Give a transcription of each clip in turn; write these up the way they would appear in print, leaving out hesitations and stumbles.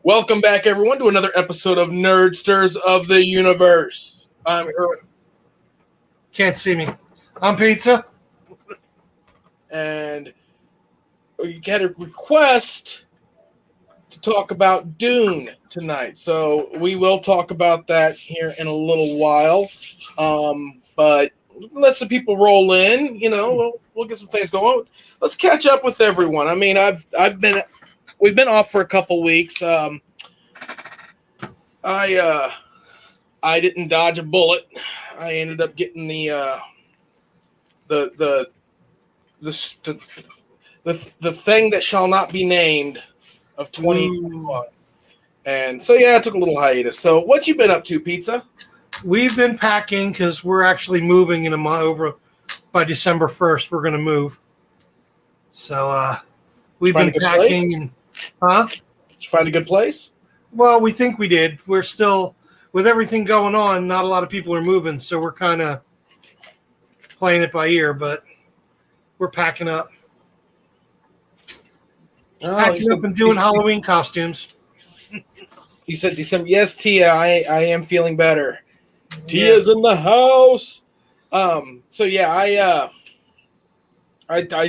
Welcome back, everyone, to another episode of Nerdsters of the Universe. I'm Erwin, Can't see me. I'm Pizza. and we had a request to talk about Dune tonight, so we will talk about that here in a little while. But let some people roll in. We'll get some things going. Let's catch up with everyone. I mean, we've been off for a couple weeks. I didn't dodge a bullet. I ended up getting the thing that shall not be named of 2021. And so I took a little hiatus. So what you been up to, Pizza? We've been packing because we're actually moving in a month. Over by December 1st. We're going to move. So we've been packing. Did you find a good place? Well, we think we did. We're still, with everything going on, not a lot of people are moving, so we're kind of playing it by ear, but we're packing up. Packing up and doing Halloween costumes. You said December. Yes, Tia, I am feeling better. Tia's in the house. I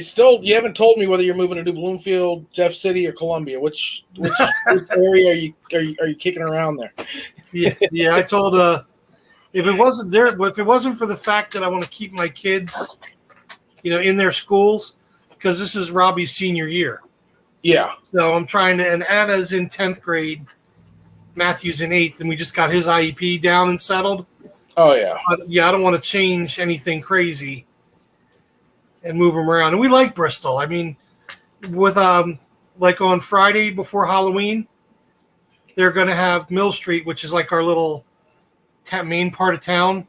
still, you haven't told me whether you're moving to New Bloomfield, Jeff City, or Columbia. Which area are you kicking around there? Yeah. I told if it wasn't for the fact that I want to keep my kids, in their schools, because this is Robbie's senior year. Yeah. So I'm trying to, and Anna's in 10th grade, Matthew's in 8th, and we just got his IEP down and settled. Oh yeah. I don't want to change anything crazy and move them around. And we like Bristol. I mean, with like on Friday before Halloween, they're going to have Mill Street, which is like our little main part of town.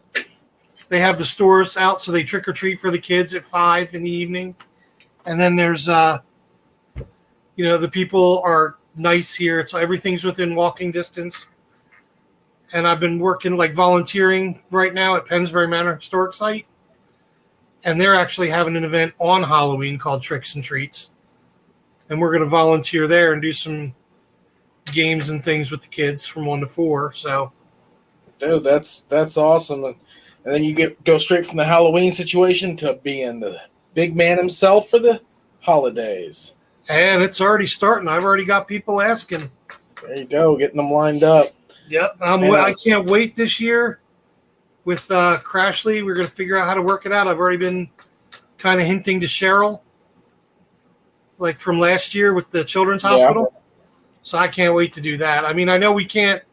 They have the stores out, so they trick or treat for the kids at 5 in the evening. And then there's, the people are nice here. It's everything's within walking distance. And I've been working volunteering right now at Pennsbury Manor Historic Site. And they're actually having an event on Halloween called Tricks and Treats. And we're going to volunteer there and do some games and things with the kids from 1 to 4. So, dude, that's awesome. And then you go straight from the Halloween situation to being the big man himself for the holidays. And it's already starting. I've already got people asking. There you go, getting them lined up. Yep. I can't wait this year. With Crashly, we're going to figure out how to work it out. I've already been kind of hinting to Cheryl, from last year with the Children's Hospital. So I can't wait to do that. I mean, I know we can't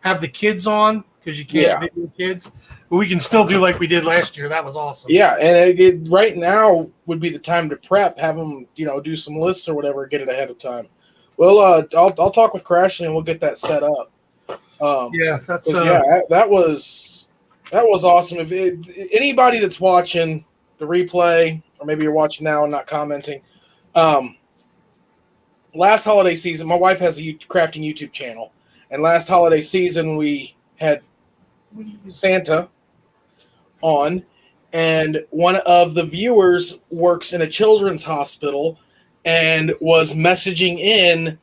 have the kids on because you can't video kids, but we can still do like we did last year. That was awesome. Yeah, and right now would be the time to prep, have them, do some lists or whatever, get it ahead of time. Well, I'll talk with Crashly and we'll get that set up. That was awesome. If anybody that's watching the replay, or maybe you're watching now and not commenting, last holiday season, my wife has a crafting YouTube channel, and last holiday season we had Santa on, and one of the viewers works in a children's hospital and was messaging in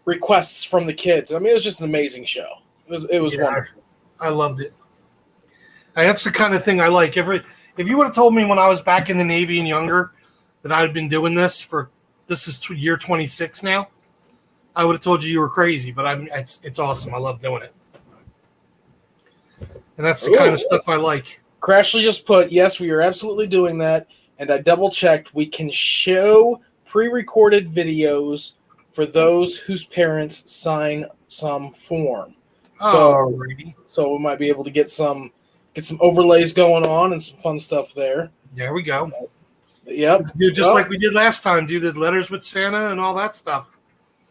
requests from the kids. I mean, it was just an amazing show. It was wonderful. I loved it. That's the kind of thing I like. If you would have told me when I was back in the Navy and younger that I had been doing this this is year 26 now, I would have told you were crazy. But it's awesome. I love doing it, and that's the kind of stuff I like. Crashly just put, yes, we are absolutely doing that, and I double checked. We can show pre-recorded videos for those whose parents sign some form. So we might be able to get some overlays going on and some fun stuff there. There we go. Yep. Do just like we did last time. Do the letters with Santa and all that stuff.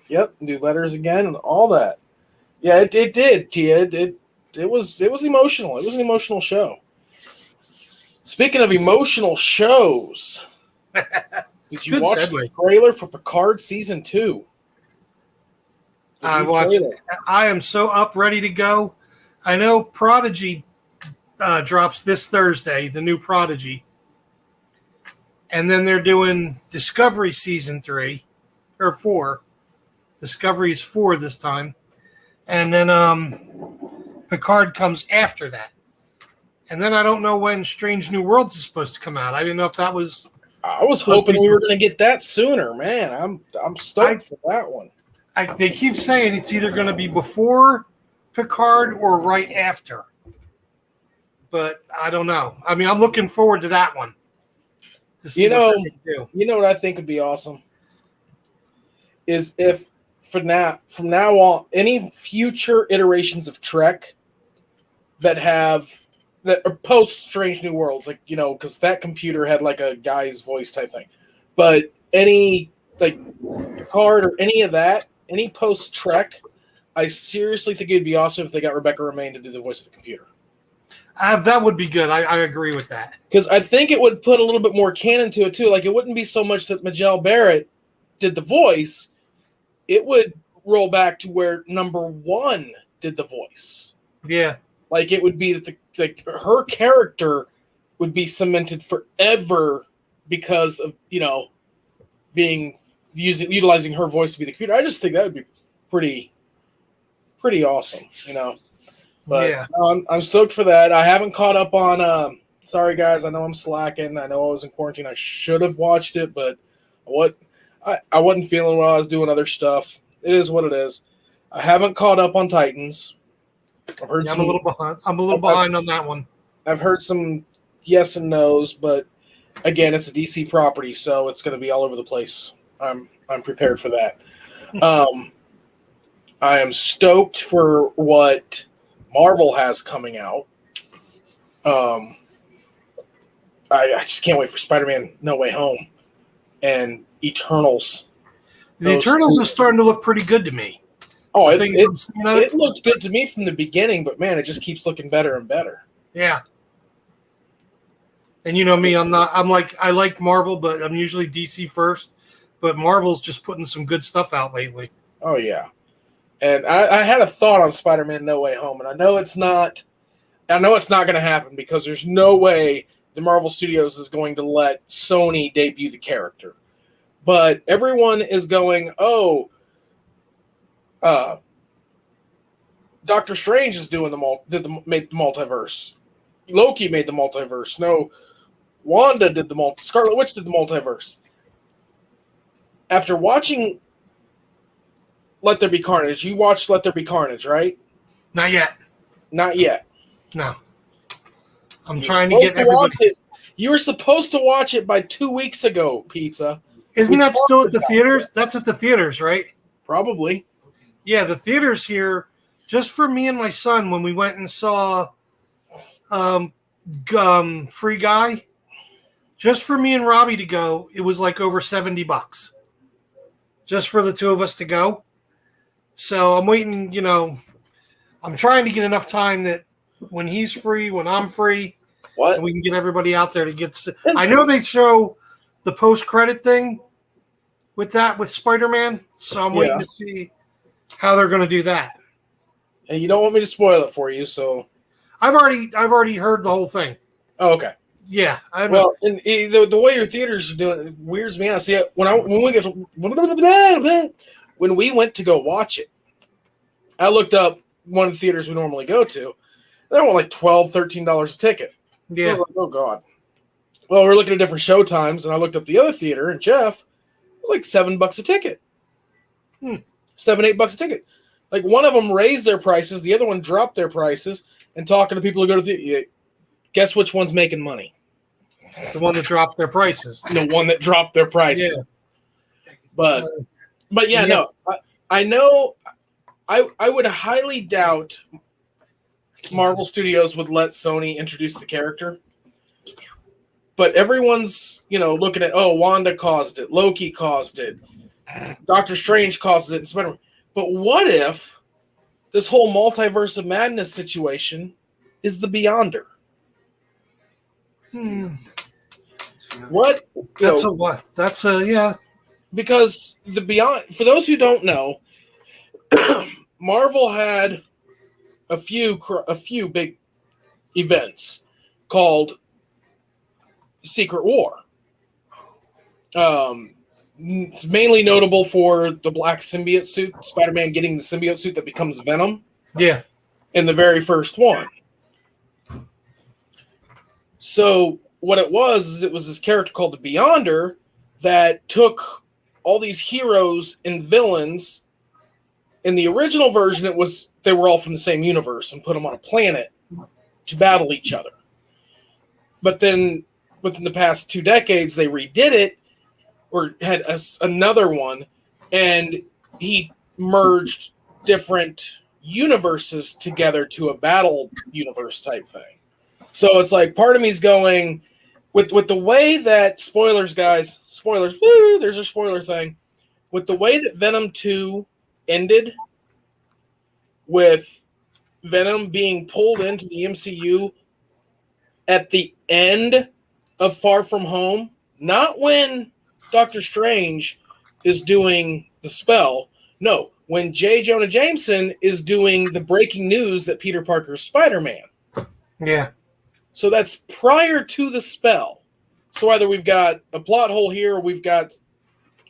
Yep. Do letters again and all that. Yeah, it did, Tia. It was emotional. It was an emotional show. Speaking of emotional shows, did you watch the trailer for Picard Season 2? I watched it. I am so up, ready to go. I know Prodigy drops this Thursday, the new Prodigy. And then they're doing Discovery Season 3 or 4 Discovery is 4 this time. And then Picard comes after that. And then I don't know when Strange New Worlds is supposed to come out. I didn't know if that was... I was hoping we were going to get that sooner, man. I'm stoked for that one. They keep saying it's either going to be before Picard or right after. But I don't know. I mean, I'm looking forward to that one. To see you know what I think would be awesome? Is if from now on, any future iterations of Trek that are post Strange New Worlds, like, because that computer had like a guy's voice type thing, but any like Picard or any of that, any post Trek, I seriously think it'd be awesome if they got Rebecca Romijn to do the voice of the computer. That would be good. I agree with that. Because I think it would put a little bit more canon to it too. Like, it wouldn't be so much that Majel Barrett did the voice. It would roll back to where number 1 did the voice. Yeah. Like, it would be that her character would be cemented forever because of, utilizing her voice to be the computer. I just think that would be pretty awesome, But yeah. I'm stoked for that. I haven't caught up on. Sorry guys, I know I'm slacking. I know I was in quarantine. I should have watched it, but I wasn't feeling well. I was doing other stuff. It is what it is. I haven't caught up on Titans. I've heard I'm a little behind. I'm a little behind on that one. I've heard some yes and no's, but again, it's a DC property, so it's going to be all over the place. I'm prepared for that. I am stoked for what Marvel has coming out. I just can't wait for Spider-Man No Way Home and Eternals. The Eternals are starting to look pretty good to me. Oh, it looked good to me from the beginning, but man, it just keeps looking better and better. Yeah. And you know me, I like Marvel, but I'm usually DC first. But Marvel's just putting some good stuff out lately. Oh yeah. And I had a thought on Spider-Man No Way Home, and I know it's not going to happen because there's no way the Marvel Studios is going to let Sony debut the character. But everyone is going, Doctor Strange is doing made the multiverse. Loki made the multiverse. No, Wanda did Scarlet Witch did the multiverse. After watching Let There Be Carnage, you watched Let There Be Carnage, right? Not yet. Not yet. No. I'm trying to get watch it. You were supposed to watch it by 2 weeks ago, Pizza. Isn't that still at the theaters? That's at the theaters, right? Probably. Yeah, the theaters here, just for me and my son, when we went and saw Free Guy, just for me and Robbie to go, it was like over $70. Just for the two of us to go. So I'm waiting, I'm trying to get enough time that when he's free, when I'm free, and we can get everybody out there to get. I know they show the post-credit thing with Spider-Man, so I'm waiting to see how they're going to do that. And you don't want me to spoil it for you, so I've already heard the whole thing. Oh, okay. Yeah. Well, and the way your theaters are doing it weirds me out. See, when we went to go watch it, I looked up one of the theaters we normally go to. They want like $12, $13 a ticket. Yeah. So I was like, oh God. Well, we're looking at different show times, and I looked up the other theater, and Jeff, it was like $7 a ticket. $7, $8 a ticket. Like, one of them raised their prices, the other one dropped their prices, and talking to people who go to the theater. Guess which one's making money? The one that dropped their prices. The one that dropped their prices. Yeah. But yeah, yes. No. I know I would highly doubt Marvel Studios would let Sony introduce the character. But everyone's, looking at, Wanda caused it, Loki caused it, Doctor Strange causes it, and Spider-Man. But what if this whole multiverse of madness situation is the Beyonder? What? That's yeah. Because the Beyond, for those who don't know, Marvel had a few big events called Secret War. It's mainly notable for the black symbiote suit, Spider-Man getting the symbiote suit that becomes Venom. Yeah. In the very first one. So what it was this character called the Beyonder that took all these heroes and villains. In the original version, they were all from the same universe and put them on a planet to battle each other. But then within the past 2 decades, they redid it or had another one, and he merged different universes together to a battle universe type thing. So it's like part of me's going with the way that spoilers, woo, there's a spoiler thing. With the way that Venom 2 ended, with Venom being pulled into the MCU at the end of Far From Home, not when Doctor Strange is doing the spell. No, when J. Jonah Jameson is doing the breaking news that Peter Parker's Spider-Man. Yeah. So that's prior to the spell. So either we've got a plot hole here or we've got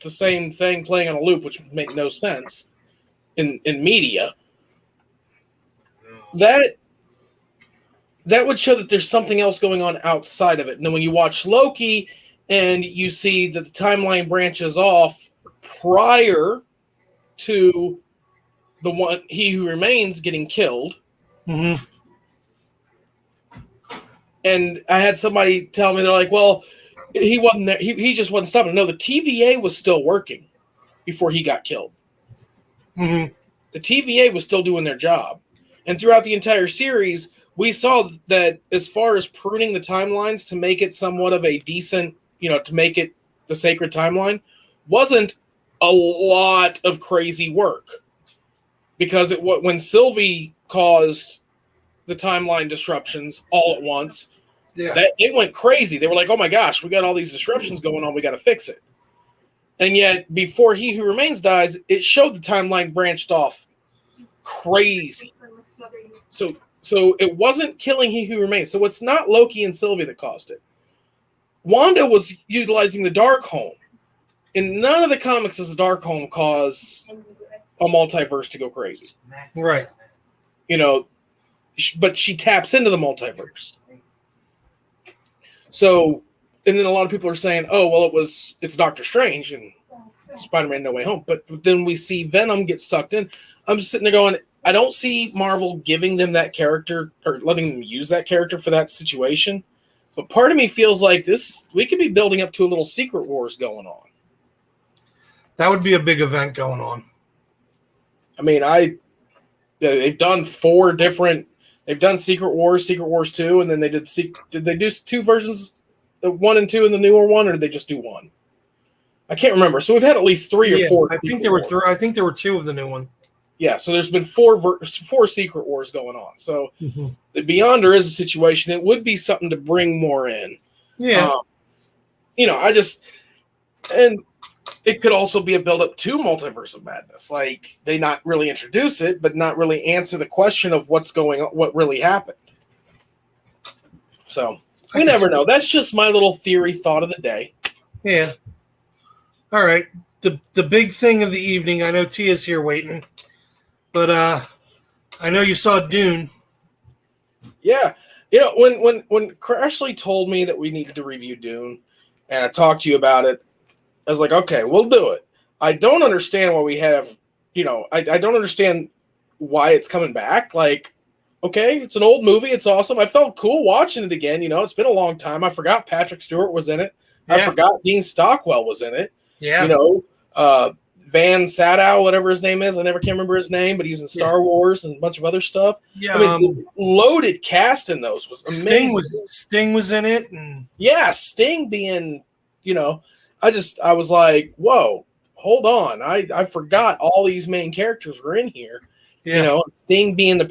the same thing playing on a loop, which would make no sense in media. That would show that there's something else going on outside of it. And then when you watch Loki and you see that the timeline branches off prior to the one He Who Remains getting killed. Mm-hmm. And I had somebody tell me, they're like, well, he wasn't there. He just wasn't stopping. No, the TVA was still working before he got killed. Mm-hmm. The TVA was still doing their job. And throughout the entire series, we saw that as far as pruning the timelines to make it somewhat of a decent, to make it the sacred timeline, wasn't a lot of crazy work. Because when Sylvie caused the timeline disruptions all at once, they went crazy. They were like, oh my gosh, we got all these disruptions going on, we got to fix it. And yet, before He Who Remains dies, it showed the timeline branched off crazy. So it wasn't killing He Who Remains. So it's not Loki and Sylvie that caused it. Wanda was utilizing the Darkhold. In none of the comics does the Darkhold cause a multiverse to go crazy. Right. But she taps into the multiverse. So, and then a lot of people are saying, oh, well, it's Doctor Strange and Spider-Man No Way Home. But then we see Venom get sucked in. I'm just sitting there going, I don't see Marvel giving them that character or letting them use that character for that situation. But part of me feels like we could be building up to a little Secret Wars going on. That would be a big event going on. I mean, they've done 4 different. They've done Secret Wars 2, and then did they do 2 versions, 1 and 2 in the newer one, or did they just do 1? I can't remember. So we've had at least 3 or 4. I think there were 3. I think there were 2 of the new one. Yeah, so there's been 4 Secret Wars going on. So the Beyonder is a situation. It would be something to bring more in. Yeah. And it could also be a build-up to Multiverse of Madness. Like, they not really introduce it, but not really answer the question of what's going on, what really happened. So, we never know. That's just my little theory thought of the day. Yeah. All right. The big thing of the evening, I know Tia's here waiting, but I know you saw Dune. Yeah. When Crashly told me that we needed to review Dune, and I talked to you about it, I was like, okay, we'll do it. I don't understand why we have, I don't understand why it's coming back. Like, okay, it's an old movie. It's awesome. I felt cool watching it again. It's been a long time. I forgot Patrick Stewart was in it. Yeah. I forgot Dean Stockwell was in it. Yeah. Van Sadow, whatever his name is. I never can remember his name, but he was in Star Wars and a bunch of other stuff. Yeah. I mean, the loaded cast in those was amazing. Sting was in it. And... yeah, Sting being, I was like, whoa, hold on. I forgot all these main characters were in here. Yeah. Sting being the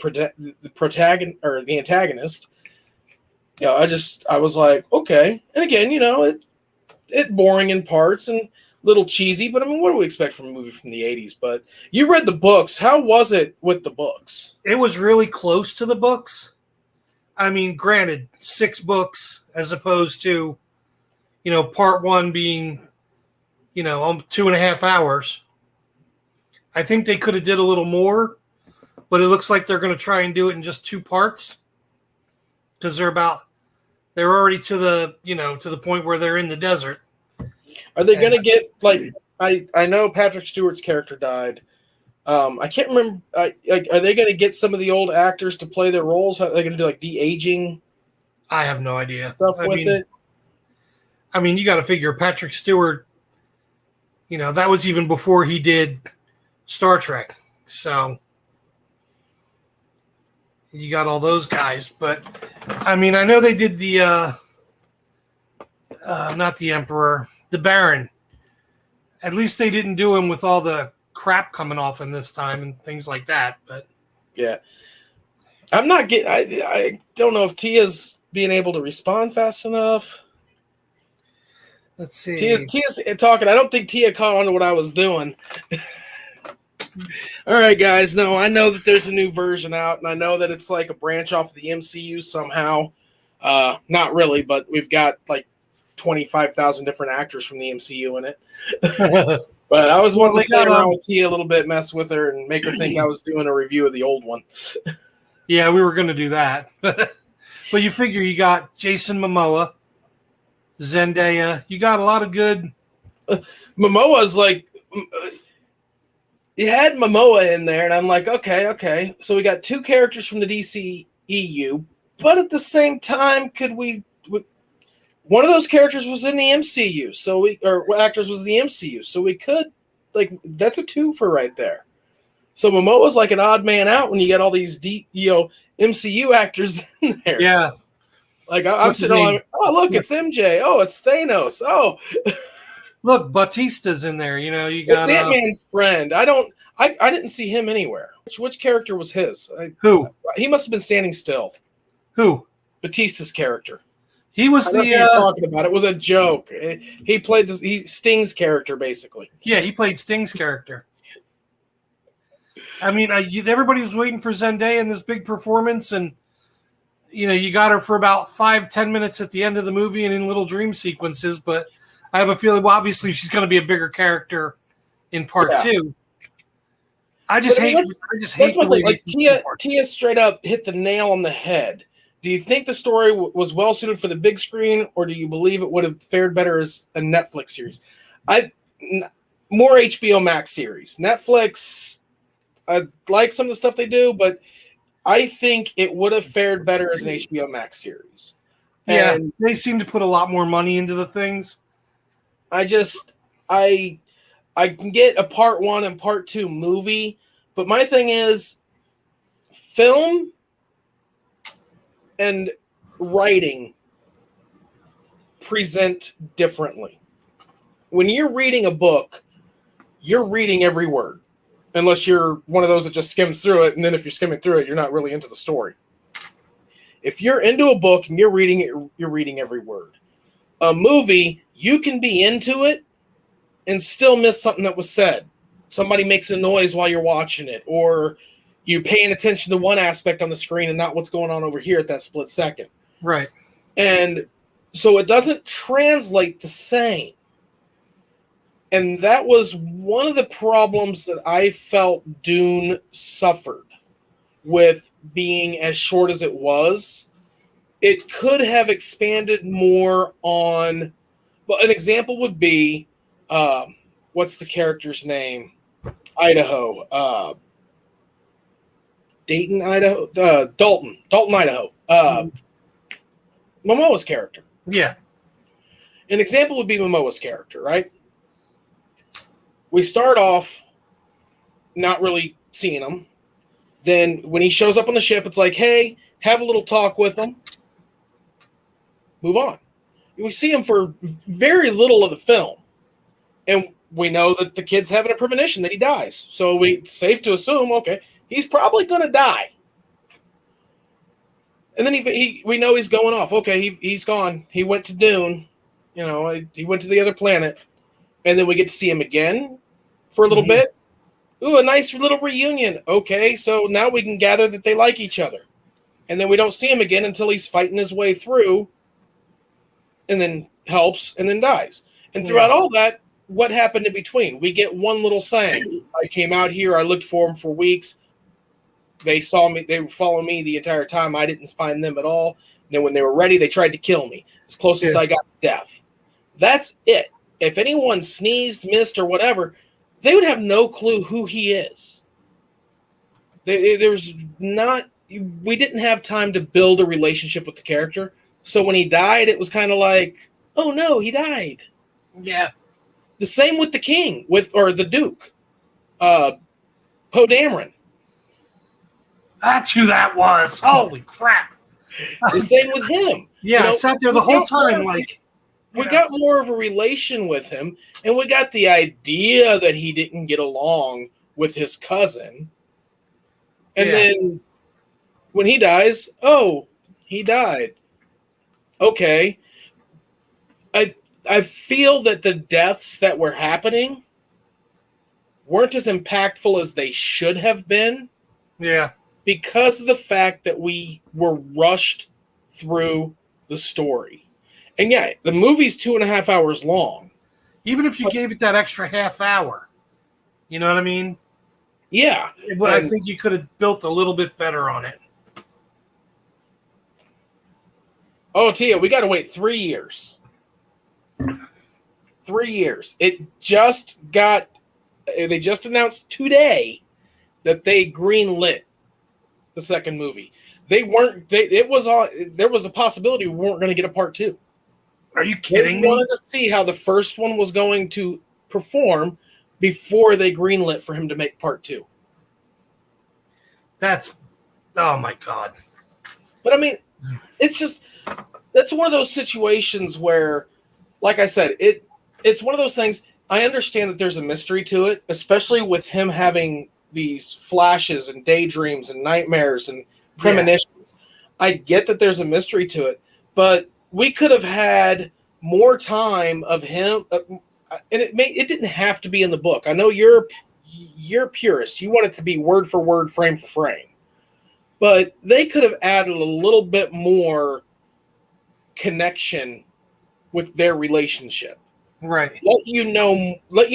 protagonist or the antagonist. I was like, okay. And again, it boring in parts and a little cheesy, but I mean, what do we expect from a movie from the 80s? But you read the books. How was it with the books? It was really close to the books. I mean, granted, 6 books as opposed to, part 1 being, 2.5 hours. I think they could have did a little more, but it looks like they're going to try and do it in just 2 parts because they're already to the point where they're in the desert. Are they going to get I know Patrick Stewart's character died. I can't remember. Are they going to get some of the old actors to play their roles? Are they going to do de-aging? I have no idea. Stuff with it. I mean, you got to figure Patrick Stewart. That was even before he did Star Trek. So you got all those guys, but I mean, I know they did the not the Emperor, the Baron. At least they didn't do him with all the crap coming off in this time and things like that. But yeah, I'm not getting. I don't know if Tia's being able to respond fast enough. Let's see. Tia's talking. I don't think Tia caught on to what I was doing. All right, guys. No, I know that there's a new version out, and I know that it's like a branch off of the MCU somehow. Not really, but we've got like 25,000 different actors from the MCU in it. But I was wanting to play around with Tia a little bit, mess with her, and make her think I was doing a review of the old one. Yeah, we were going to do that. But you figure you got Jason Momoa, Zendaya. You got a lot of good. Momoa's like, you had Momoa in there, and I'm like, okay. So we got 2 characters from the DCEU, but at the same time, could we? One of those characters was in the MCU, actors was in the MCU, so we could, that's a 2 for right there. So Momoa's like an odd man out when you get all these MCU actors in there. Yeah. I'm sitting there like, oh, look, it's MJ. Oh, it's Thanos. Oh. Look, Batista's in there. You got it's Ant-Man's friend. I didn't see him anywhere. Which character was his? Who? He must have been standing still. Who? Batista's character. He was you're talking about. It was a joke. He played Sting's character, basically. Yeah, he played Sting's character. I mean, everybody was waiting for Zendaya in this big performance, and you got her for about 5-10 minutes at the end of the movie and in little dream sequences. But I have a feeling, well, obviously, she's going to be a bigger character in part 2. I just hate the way Tia straight up hit the nail on the head. Do you think the story was well suited for the big screen, or do you believe it would have fared better as a Netflix series? More HBO Max series. Netflix, I like some of the stuff they do, but I think it would have fared better as an HBO Max series. Yeah, and they seem to put a lot more money into the things. I can get a part 1 and part 2 movie, but my thing is film and writing present differently. When you're reading a book, you're reading every word, unless you're one of those that just skims through it, and then if you're skimming through it, you're not really into the story. If you're into a book and you're reading it, you're reading every word. A movie, you can be into it and still miss something that was said. Somebody makes a noise while you're watching it, or you paying attention to one aspect on the screen and not what's going on over here at that split second. Right. And so it doesn't translate the same. And that was one of the problems that I felt Dune suffered with being as short as it was. It could have expanded more on, well, an example would be, what's the character's name? Idaho. Dayton, Idaho? Dalton, Idaho. Momoa's character. Yeah. An example would be Momoa's character, right? We start off not really seeing him. Then when he shows up on the ship, it's like, hey, have a little talk with him. Move on. We see him for very little of the film. And we know that the kid's having a premonition that he dies. So it's safe to assume, okay, he's probably going to die. And then we know he's going off. Okay, he's gone. He went to Dune. He went to the other planet. And then we get to see him again for a little bit. Ooh, a nice little reunion. Okay, so now we can gather that they like each other. And then we don't see him again until he's fighting his way through and then helps and then dies. And throughout all that, what happened in between? We get one little saying. I came out here. I looked for them for weeks. They saw me. They were following me the entire time. I didn't find them at all. And then when they were ready, they tried to kill me. As close as I got to death. That's it. If anyone sneezed, missed, or whatever, they would have no clue who he is. There's not. We didn't have time to build a relationship with the character. So when he died, it was kind of like, oh no, he died. Yeah. The same with the king, or the duke, Poe Dameron. That's who that was. Holy crap. The same with him. Yeah, I sat there the whole time we got more of a relation with him, and we got the idea that he didn't get along with his cousin. And then when he dies, oh, he died. Okay. I feel that the deaths that were happening weren't as impactful as they should have been. Yeah. Because of the fact that we were rushed through the story. And yeah, the movie's 2.5 hours long. Even if you gave it that extra half hour, you know what I mean? Yeah. But I think you could have built a little bit better on it. Oh, Tia, we got to wait 3 years. 3 years. They just announced today that they greenlit the second movie. There was a possibility we weren't going to get a part 2. Are you kidding me? They wanted to see how the first one was going to perform before they greenlit for him to make part 2. Oh my God. But I mean, that's one of those situations where, like I said, it's one of those things. I understand that there's a mystery to it, especially with him having these flashes and daydreams and nightmares and premonitions. Yeah. I get that there's a mystery to it, but we could have had more time of him, and it didn't have to be in the book. I know you're purist. You want it to be word for word, frame for frame, but they could have added a little bit more connection with their relationship. Right. Let you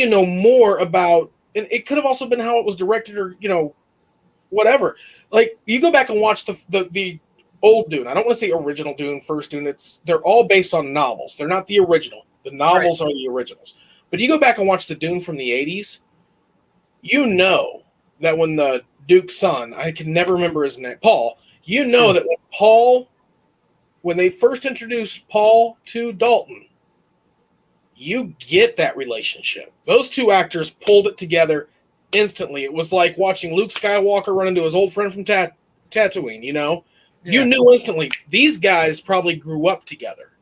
know more about. And it could have also been how it was directed, or whatever. Like, you go back and watch the old Dune. I don't want to say original Dune, first Dune. They're all based on novels. They're not the original. The novels are the originals. But you go back and watch the Dune from the 80s. You know that when the Duke's son, I can never remember his name, Paul. You know that when they first introduced Paul to Dalton, you get that relationship. Those two actors pulled it together instantly. It was like watching Luke Skywalker run into his old friend from Tatooine, You knew instantly, these guys probably grew up together.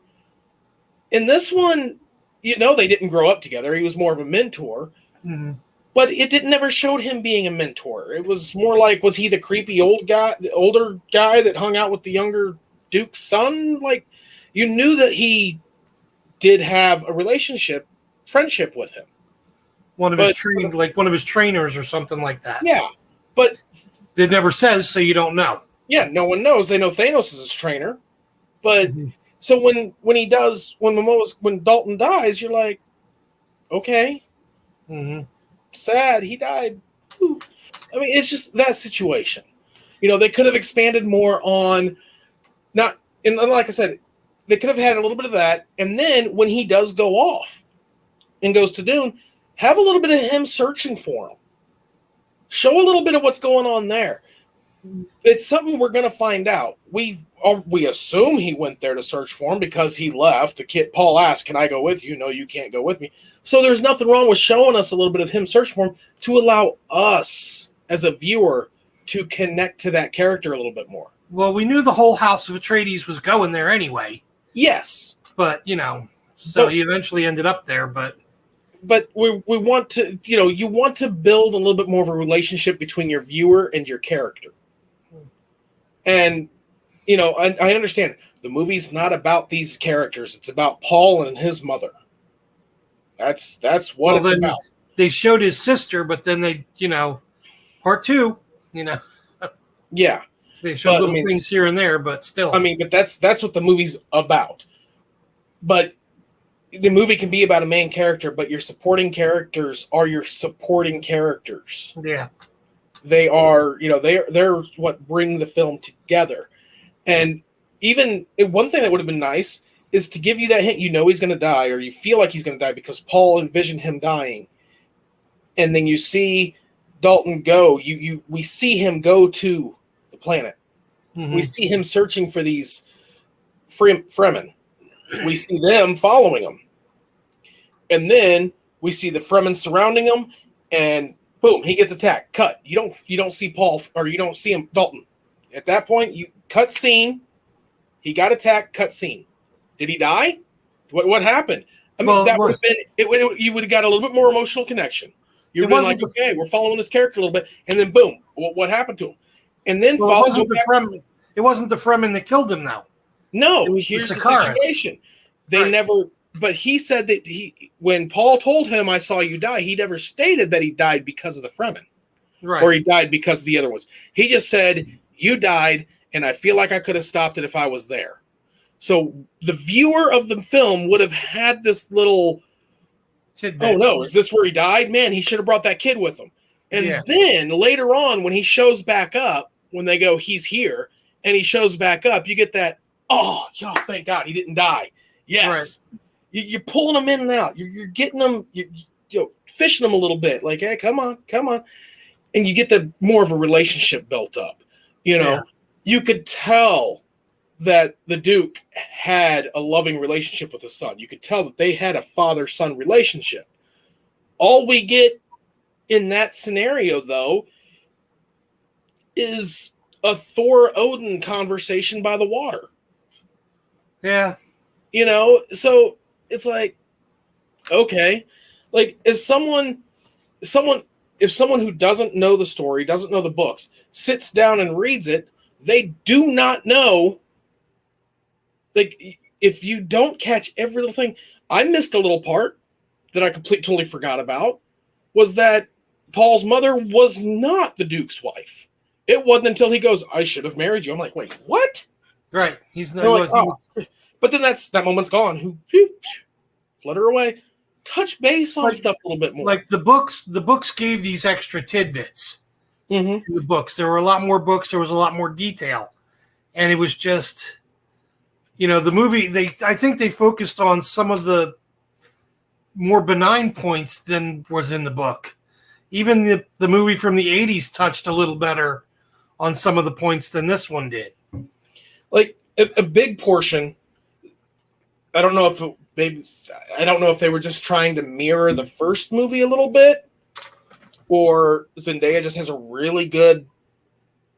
In this one, they didn't grow up together. He was more of a mentor. Mm-hmm. But it never showed him being a mentor. It was more like, was he the creepy older guy that hung out with the younger Duke's son? Like, you knew that he did have a friendship with him. One of his trainers or something like that. Yeah, but it never says, so you don't know. Yeah, no one knows. They know Thanos is his trainer, but so when Dalton dies, you're like, okay, sad, he died. Ooh. I mean, it's just that situation. They could have expanded more on, like I said, they could have had a little bit of that, and then when he does go off and goes to Dune, have a little bit of him searching for him. Show a little bit of what's going on there. It's something we're going to find out. We assume he went there to search for him because he left. The kid Paul asked, "Can I go with you?" No, you can't go with me. So there's nothing wrong with showing us a little bit of him searching for him to allow us as a viewer to connect to that character a little bit more. Well, we knew the whole House of Atreides was going there anyway. Yes, but he eventually ended up there. But we want to, you want to build a little bit more of a relationship between your viewer and your character. And I understand the movie's not about these characters; it's about Paul and his mother. That's what it's about. They showed his sister, but then they, part 2, Yeah. They showed little things here and there, but still. But that's what the movie's about. But the movie can be about a main character, but your supporting characters are your supporting characters. Yeah. They are, they're what bring the film together. And even one thing that would have been nice is to give you that hint, he's going to die, or you feel like he's going to die because Paul envisioned him dying. And then you see Dalton go, we see him go to the planet. Mm-hmm. We see him searching for these Fremen. We see them following him. And then we see the Fremen surrounding him, and boom, he gets attacked. Cut. You don't see Paul, or you don't see him, Dalton. At that point, you cut scene. He got attacked. Cut scene. Did he die? What happened? I mean, that would have been you would have got a little bit more emotional connection. You would have been like, okay, we're following this character a little bit, and then boom, what happened to him? And then it wasn't the Fremen that killed him. Now, no. Here's the situation. They never. But he said that when Paul told him, "I saw you die," he never stated that he died because of the Fremen, right? Or he died because of the other ones. He just said, "You died, and I feel like I could have stopped it if I was there." So the viewer of the film would have had this little tidbit. Oh no, is this where he died? Man, he should have brought that kid with him. And then later on, when he shows back up, when they go, he's here, and he shows back up, you get that, oh, thank God he didn't die. Yes. Right. You're pulling them in and out. You're getting them, fishing them a little bit. Like, hey, come on. And you get the more of a relationship built up. You could tell that the Duke had a loving relationship with his son. You could tell that they had a father-son relationship. All we get in that scenario, though, is a Thor-Odin conversation by the water. Yeah. So it's like, okay. Like, if someone who doesn't know the story, doesn't know the books, sits down and reads it, they do not know. Like, if you don't catch every little thing, I missed a little part that I totally forgot about, was that Paul's mother was not the Duke's wife. It wasn't until he goes, "I should have married you." I'm like, wait, what? Right. He's not. But then that moment's gone. Flutter away. Touch base on stuff a little bit more. Like the books gave these extra tidbits. Mm-hmm. In the books, there were a lot more books. There was a lot more detail, and it was just, the movie. I think they focused on some of the more benign points than was in the book. Even the movie from the 80s touched a little better on some of the points than this one did. Like a big portion. I don't know if they were just trying to mirror the first movie a little bit, or Zendaya just has a really good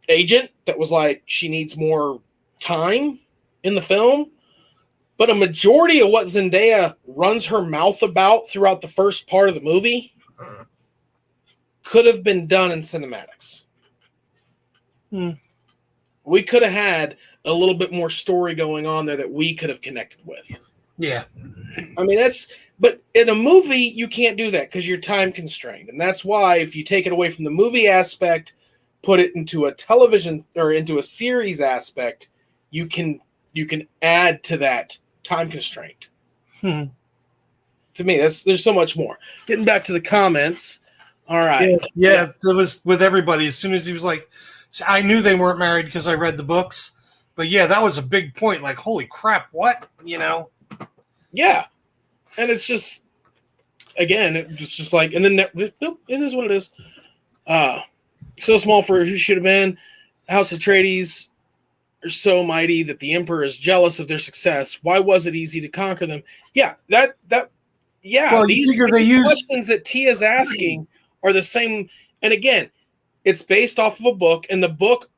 agent that was like, she needs more time in the film. But a majority of what Zendaya runs her mouth about throughout the first part of the movie could have been done in cinematics. We could have had a little bit more story going on there that we could have connected with. Yeah. I mean, but in a movie, you can't do that because you're time constrained. And that's why if you take it away from the movie aspect, put it into a television or into a series aspect, you can add to that time constraint. To me, there's so much more. Getting back to the comments. All right. Yeah, that was with everybody. As soon as he was like, I knew they weren't married because I read the books. But yeah, that was a big point. Like, holy crap, what? Yeah. And it's just, again, it's just like, and then it is what it is. So small for who should have been. House Atreides are so mighty that the Emperor is jealous of their success. Why was it easy to conquer them? Yeah, well, these questions that Tia's asking are the same. And again, it's based off of a book, and the book,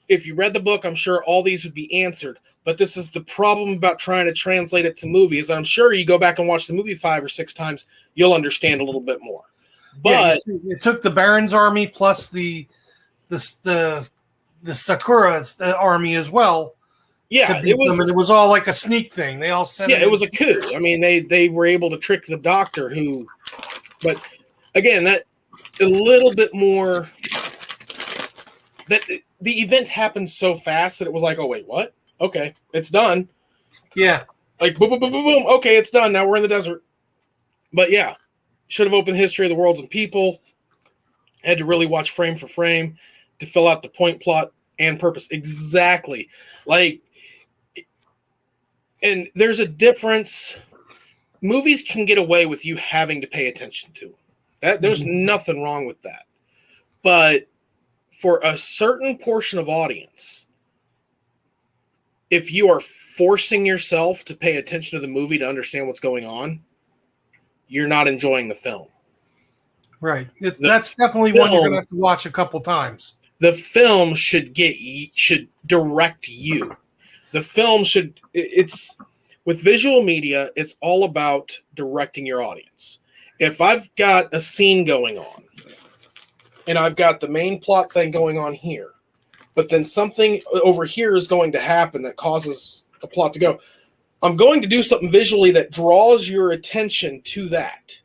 if you read the book, I'm sure all these would be answered. But this is the problem about trying to translate it to movies. I'm sure you go back and watch the movie 5 or 6 times, you'll understand a little bit more. But it took the Baron's army plus the Sakura's army as well. Yeah, it was all like a sneak thing. They all sent. Yeah, it was a coup. I mean, they were able to trick the doctor but again, that a little bit more. That the event happened so fast that it was like, oh wait, what? Okay, it's done. Yeah, Like boom, boom, boom, boom, boom. Okay, it's done. Now we're in the desert. But yeah, should have opened History of the Worlds and People. Had to really watch frame for frame to fill out the point, plot, and purpose. Exactly. Like, and there's a difference. Movies can get away with you having to pay attention to. That there's nothing wrong with that. But for a certain portion of audience, if you are forcing yourself to pay attention to the movie to understand what's going on, you're not enjoying the film. Right. That's definitely one you're going to have to watch a couple times. The film should direct you. The film should, it's with visual media, it's all about directing your audience. If I've got a scene going on and I've got the main plot thing going on here, but then something over here is going to happen that causes the plot to go, I'm going to do something visually that draws your attention to that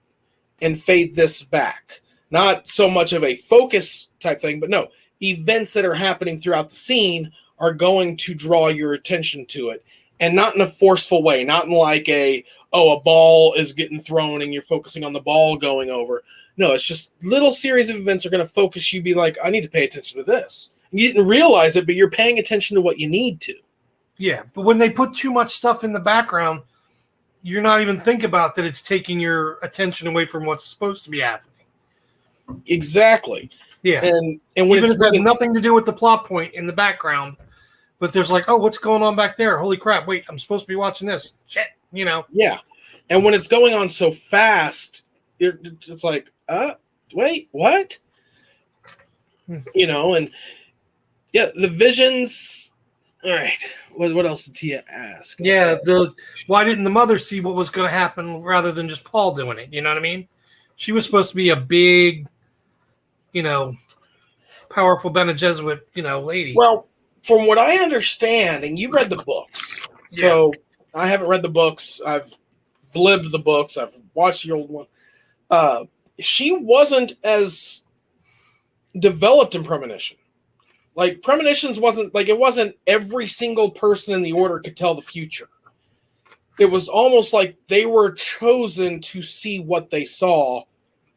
and fade this back. Not so much of a focus type thing, but no, events that are happening throughout the scene are going to draw your attention to it, and not in a forceful way, not in like a ball is getting thrown and you're focusing on the ball going over. No, it's just little series of events are going to focus you, be like, I need to pay attention to this. And you didn't realize it, but you're paying attention to what you need to. Yeah, but when they put too much stuff in the background, you're not even thinking about that it's taking your attention away from what's supposed to be happening. Exactly. Yeah. And when even if it has nothing to do with the plot point in the background, but there's like, oh, what's going on back there? Holy crap, wait, I'm supposed to be watching this. Shit, you know. Yeah. And when it's going on so fast, it's like, wait, what? You know, and yeah, the visions. All right. What else did Tia ask? Yeah, why didn't the mother see what was going to happen rather than just Paul doing it? You know what I mean? She was supposed to be a big, powerful Bene Gesserit, lady. Well, from what I understand, and you read the books, so I haven't read the books. I've blibbed the books. I've watched the old one. She wasn't as developed in premonition. Like, premonitions wasn't every single person in the order could tell the future. It was almost like they were chosen to see what they saw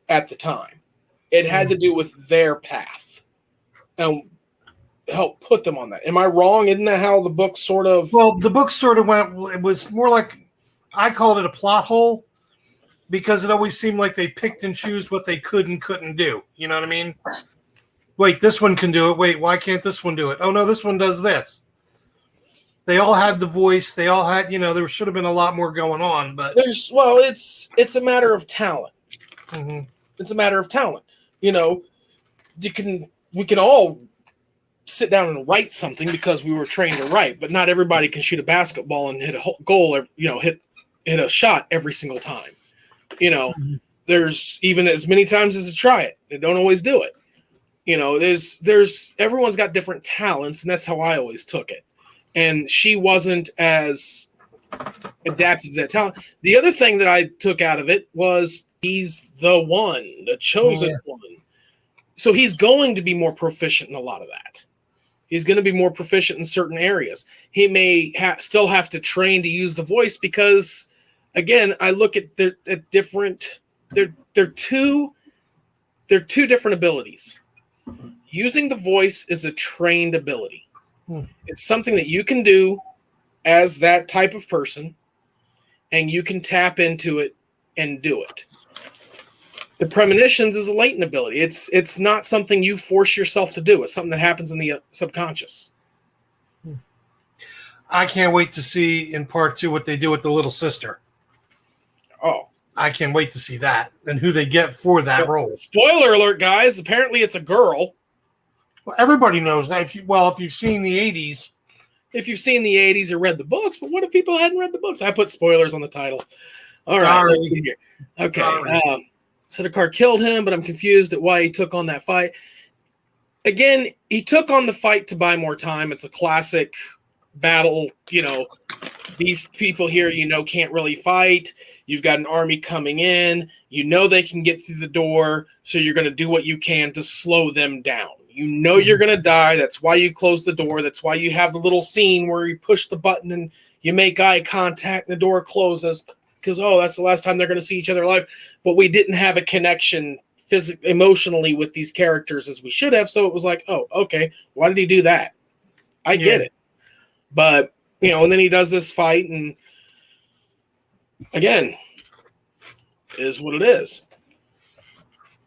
at the time. It had to do with their path and help put them on that. Am I wrong? Isn't that how the book sort of... Well, the book sort of went... It was more like... I called it a plot hole because it always seemed like they picked and chose what they could and couldn't do. You know what I mean? Wait, this one can do it. Wait, why can't this one do it? Oh, no, this one does this. They all had the voice. They all had, there should have been a lot more going on, but... It's a matter of talent. Mm-hmm. It's a matter of talent. We can all sit down and write something because we were trained to write, but not everybody can shoot a basketball and hit a goal or, hit a shot every single time. There's even as many times as to try it. They don't always do it. There's everyone's got different talents, and that's how I always took it. And she wasn't as adapted to that talent. The other thing that I took out of it was he's the one, the chosen one. So he's going to be more proficient in a lot of that. He's going to be more proficient in certain areas. He may still have to train to use the voice because, again, I look at different. They're two different abilities. Using the voice is a trained ability. It's something that you can do as that type of person, and you can tap into it and do it. The premonitions is a latent ability. It's not something you force yourself to do. It's something that happens in the subconscious. I can't wait to see in part 2 what they do with the little sister. Oh. I can't wait to see that and who they get for that role. Spoiler alert, guys. Apparently it's a girl. Well, everybody knows that. If you've seen the 80s. If you've seen the 80s or read the books, but what if people hadn't read the books? I put spoilers on the title. All right, let's see here. Okay. Sedekar killed him, but I'm confused at why he took on that fight. Again, he took on the fight to buy more time. It's a classic battle. These people here, can't really fight. You've got an army coming in. They can get through the door, so you're going to do what you can to slow them down. You're going to die. That's why you close the door. That's why you have the little scene where you push the button and, You make eye contact, and the door closes because, that's the last time they're going to see each other alive. But we didn't have a connection emotionally with these characters as we should have. So it was like, oh, okay, why did he do that? I get it. But, and then he does this fight, and again, is what it is.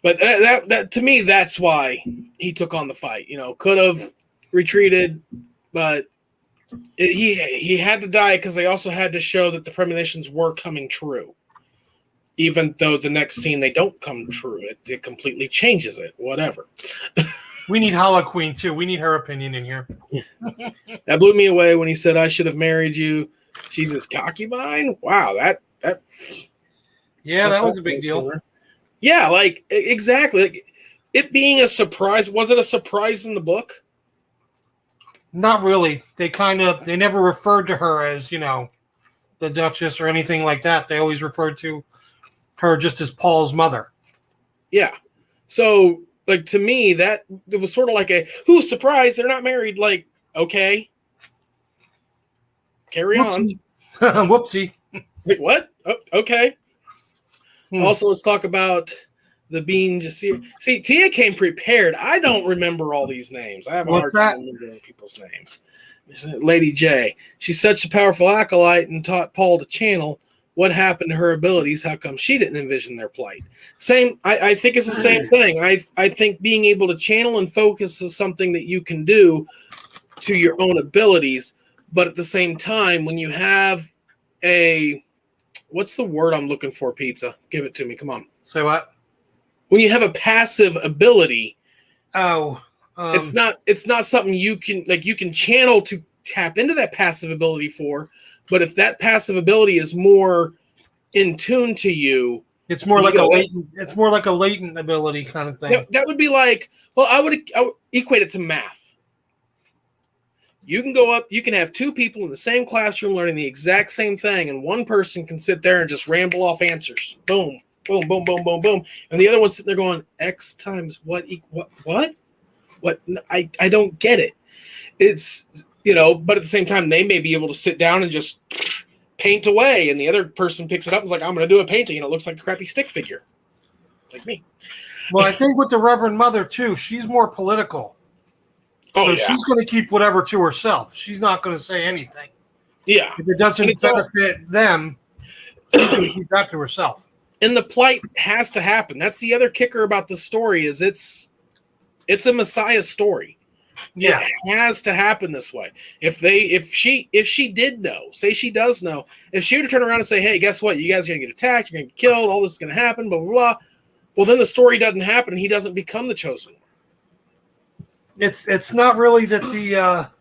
But that to me, that's why he took on the fight. Could have retreated, but he had to die because they also had to show that the premonitions were coming true. Even though the next scene they don't come true, it completely changes it. Whatever. We need Hollow Queen too. We need her opinion in here. That blew me away when he said, "I should have married you." She's his concubine. Wow, that. Yeah, that was a big deal. Yeah, like exactly. Like, it being a surprise. Was it a surprise in the book? Not really. They never referred to her as, the Duchess or anything like that. They always referred to her just as Paul's mother. Yeah. So, like, to me, that it was sort of like who's surprised they're not married? Like, okay. Carry on. Whoopsie. Like, what? Oh, okay. Also, let's talk about the Bean Jasir. See, Tia came prepared. I don't remember all these names. I have a hard time remembering people's names. Lady J. She's such a powerful acolyte and taught Paul to channel. What happened to her abilities? How come she didn't envision their plight? Same. I think it's the same thing. I think being able to channel and focus is something that you can do to your own abilities. But at the same time, when you have what's the word I'm looking for, Pizza? Give it to me. Come on. Say what? When you have a passive ability, it's not something you can channel to tap into that passive ability for. But if that passive ability is more in tune to you, it's more like a latent ability kind of thing. That would be like, well, I would equate it to math. You can go up, you can have two people in the same classroom learning the exact same thing, and one person can sit there and just ramble off answers. Boom, boom, boom, boom, boom, boom. And the other one's sitting there going, X times what? What? I don't get it. It's, but at the same time, they may be able to sit down and just paint away, and the other person picks it up and is like, I'm going to do a painting, and it looks like a crappy stick figure. Like me. Well, I think with the Reverend Mother, too, she's more political. So she's going to keep whatever to herself. She's not going to say anything. Yeah. If it doesn't benefit them, she's going to keep that to herself. And the plight has to happen. That's the other kicker about the story is it's a Messiah story. Yeah. It has to happen this way. If she did know, say she does know, if she were to turn around and say, hey, guess what? You guys are going to get attacked. You're going to get killed. All this is going to happen, blah, blah, blah. Well, then the story doesn't happen and he doesn't become the chosen one. It's not really that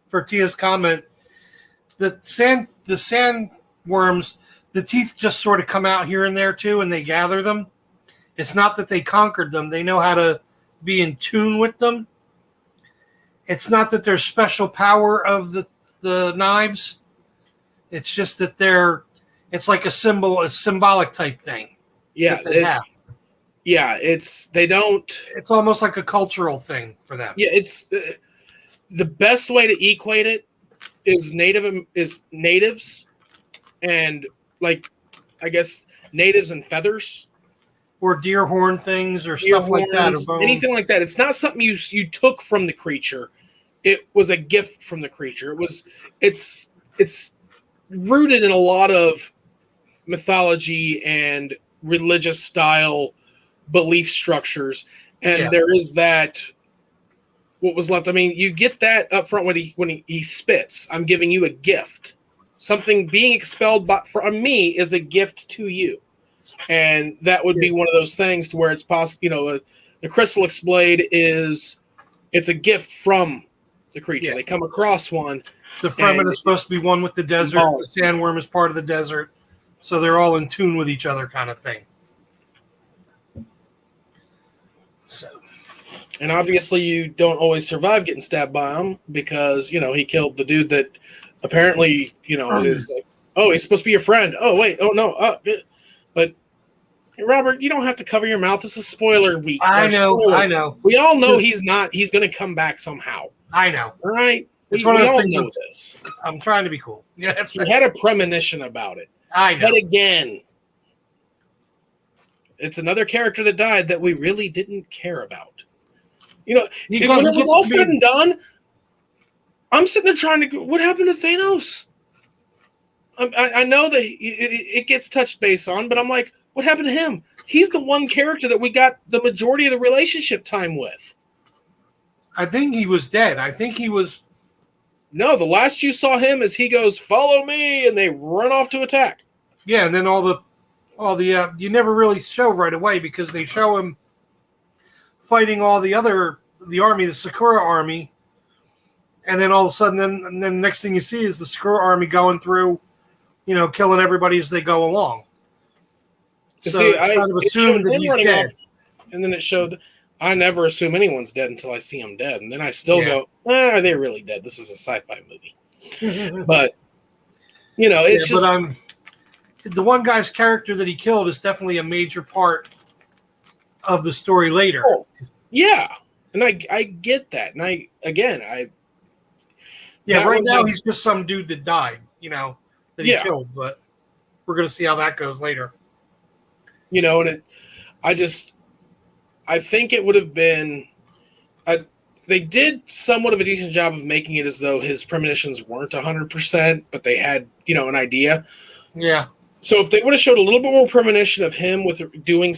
for Tia's comment, the sandworms, the teeth just sort of come out here and there too, and they gather them. It's not that they conquered them. They know how to be in tune with them. It's not that there's special power of the knives. It's just that it's like a symbolic type thing. Yeah. It's almost like a cultural thing for them. Yeah, it's the best way to equate it is natives and like I guess natives and feathers or deer horn things or stuff like that. Anything like that. It's not something you took from the creature. It was a gift from the creature. It's rooted in a lot of mythology and religious style belief structures, and there is that what was left. I mean, you get that up front when he spits. I'm giving you a gift. Something being expelled from me is a gift to you, and that would be one of those things to where it's possible. The chrysalix blade it's a gift from the creature. They come across one. The Fremen is supposed to be one with the desert. The sandworm is part of the desert, so they're all in tune with each other, kind of thing. So, and obviously you don't always survive getting stabbed by him because, he killed the dude that apparently, is like, oh, he's supposed to be your friend. Oh, wait. Oh, no. But Robert, you don't have to cover your mouth. This is spoiler week. I know. We all know he's not. He's going to come back somehow. I know. All right. It's one of we those all things. know this. I'm trying to be cool. Yeah, that's He right. had a premonition about it. I know. But again, it's another character that died that we really didn't care about. You know, when it was all said and done, I'm sitting there trying to. What happened to Thanos? I know that it gets touched base on, but I'm like, what happened to him? He's the one character that we got the majority of the relationship time with. I think he was dead. I think he was. No, the last you saw him is he goes, "Follow me," and they run off to attack. Yeah, and then all the you never really show right away because they show him fighting all the army, the Sakura army, and then all of a sudden, then the next thing you see is the Sakura army going through, killing everybody as they go along. So See, I kind of assumed that he's dead. Off, and then it showed. I never assume anyone's dead until I see them dead, and then I still go, "Are they really dead? This is a sci-fi movie." But it's just. But the one guy's character that he killed is definitely a major part of the story later. Oh, yeah, and I get that, and right now he's just some dude that died, that he killed, but we're gonna see how that goes later. And I think it would have been. They did somewhat of a decent job of making it as though his premonitions weren't 100%, but they had an idea. Yeah. So if they would have showed a little bit more premonition of him with doing,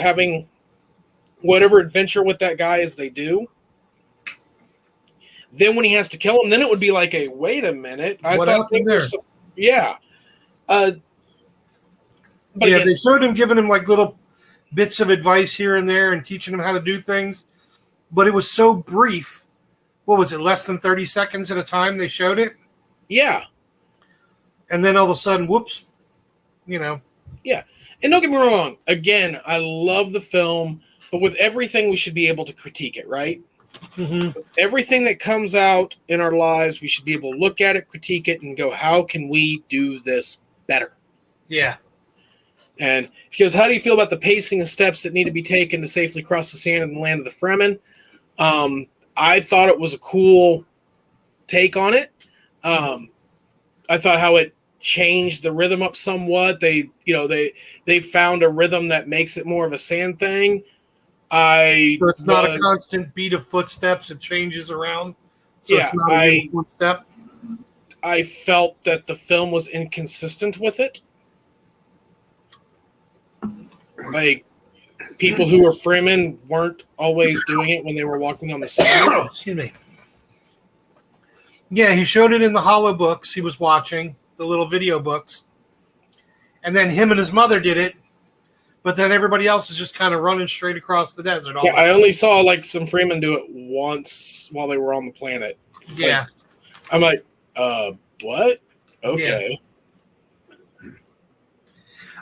having whatever adventure with that guy as they do, then when he has to kill him, then it would be like a wait a minute. What happened there? Yeah. But again, they showed him giving him like little bits of advice here and there and teaching him how to do things, but it was so brief. What was it? Less than 30 seconds at a time they showed it. Yeah. And then all of a sudden, whoops. Yeah. And don't get me wrong. Again, I love the film, but with everything, we should be able to critique it, right? Mm-hmm. Everything that comes out in our lives, we should be able to look at it, critique it, and go, how can we do this better? Yeah. And because how do you feel about the pacing and steps that need to be taken to safely cross the sand in the land of the Fremen? I thought it was a cool take on it. I thought how it changed the rhythm up somewhat. They found a rhythm that makes it more of a sand thing. So it's not a constant beat of footsteps. It changes around. So it's not a footstep. I felt that the film was inconsistent with it. Like, people who were Fremen weren't always doing it when they were walking on the sand. Excuse me. Yeah, he showed it in the hollow books he was watching, the little video books. And then him and his mother did it, but then everybody else is just kind of running straight across the desert. Yeah, I only saw like some Fremen do it once while they were on the planet. Yeah. I'm like, what? Okay. Yeah.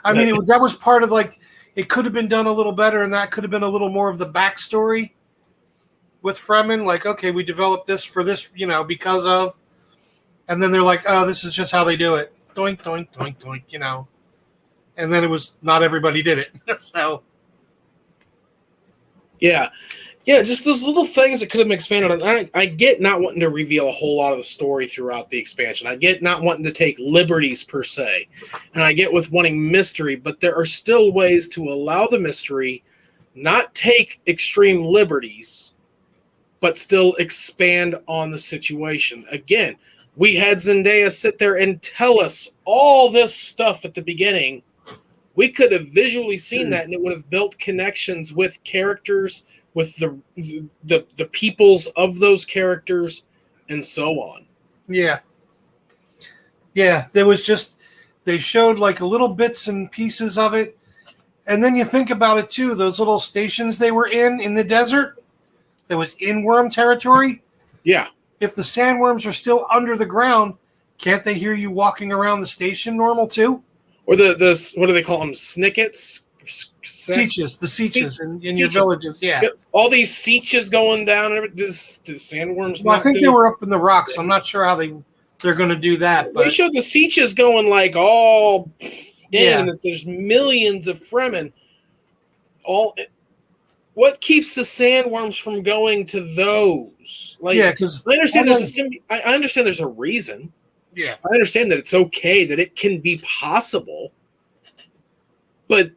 I mean, that was part of like, it could have been done a little better, and that could have been a little more of the backstory with Fremen. Like, okay, we developed this for this, because of, and then they're like, oh, this is just how they do it. Doink, doink, doink, doink, And then it was not everybody did it. So. Yeah. Yeah, just those little things that could have been expanded on. I get not wanting to reveal a whole lot of the story throughout the expansion. I get not wanting to take liberties per se. And I get with wanting mystery, but there are still ways to allow the mystery, not take extreme liberties, but still expand on the situation. Again, we had Zendaya sit there and tell us all this stuff at the beginning. We could have visually seen that, and it would have built connections with characters, with the peoples of those characters, and so on. Yeah. Yeah, there was just, they showed like little bits and pieces of it. And then you think about it too, those little stations they were in the desert, that was in worm territory. Yeah. If the sandworms are still under the ground, can't they hear you walking around the station normal too? Or the what do they call them? Snickets? Sieges, the sieges in your villages, yeah. All these sieges going down. The sandworms. Well, I think they were up in the rocks. So I'm not sure how they're going to do that. But they showed the sieges going like all in, and that there's millions of Fremen. what keeps the sandworms from going to those? Like, Yeah, because I understand I understand there's a reason. yeah, I understand that it's okay, that it can be possible, but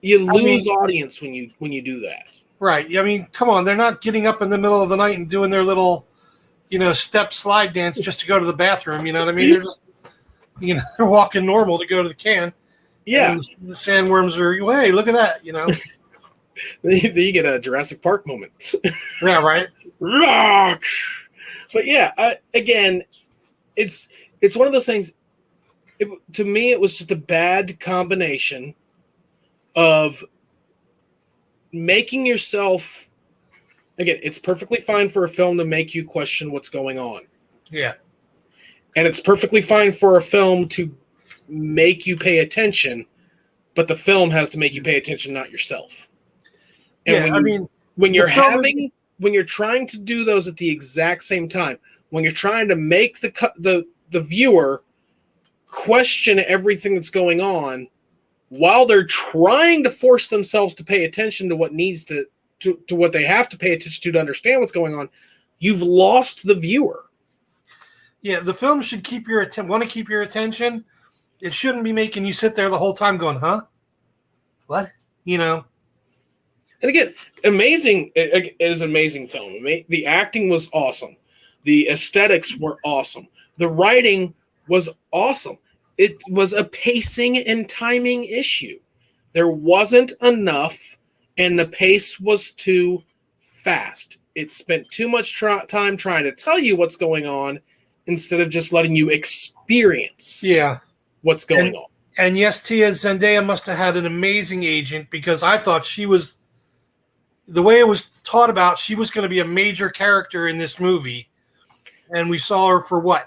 you lose audience when you do that. right. I mean, come on, they're not getting up in the middle of the night and doing their little, step slide dance just to go to the bathroom. You know what I mean? They're just, they're walking normal to go to the can. Yeah. And the sandworms are, hey, look at that, Then you get a Jurassic Park moment. Yeah, right. But yeah, again, it's one of those things. To me, it was just a bad combination of making yourself. Again, it's perfectly fine for a film to make you question what's going on. Yeah. And it's perfectly fine for a film to make you pay attention, but the film has to make you pay attention, not yourself. And when you're trying to do those at the exact same time, when you're trying to make the viewer question everything that's going on while they're trying to force themselves to pay attention to what needs to what they have to pay attention to understand what's going on, you've lost the viewer. Yeah, the film should keep your want to keep your attention. It shouldn't be making you sit there the whole time going, huh? What? And again, amazing. It is an amazing film. The acting was awesome. The aesthetics were awesome. The writing was awesome. It was a pacing and timing issue. There wasn't enough, and the pace was too fast. It spent too much time trying to tell you what's going on instead of just letting you experience what's going on. And yes, Tia Zendaya must have had an amazing agent, because I thought she was, the way it was taught about, she was going to be a major character in this movie. And we saw her for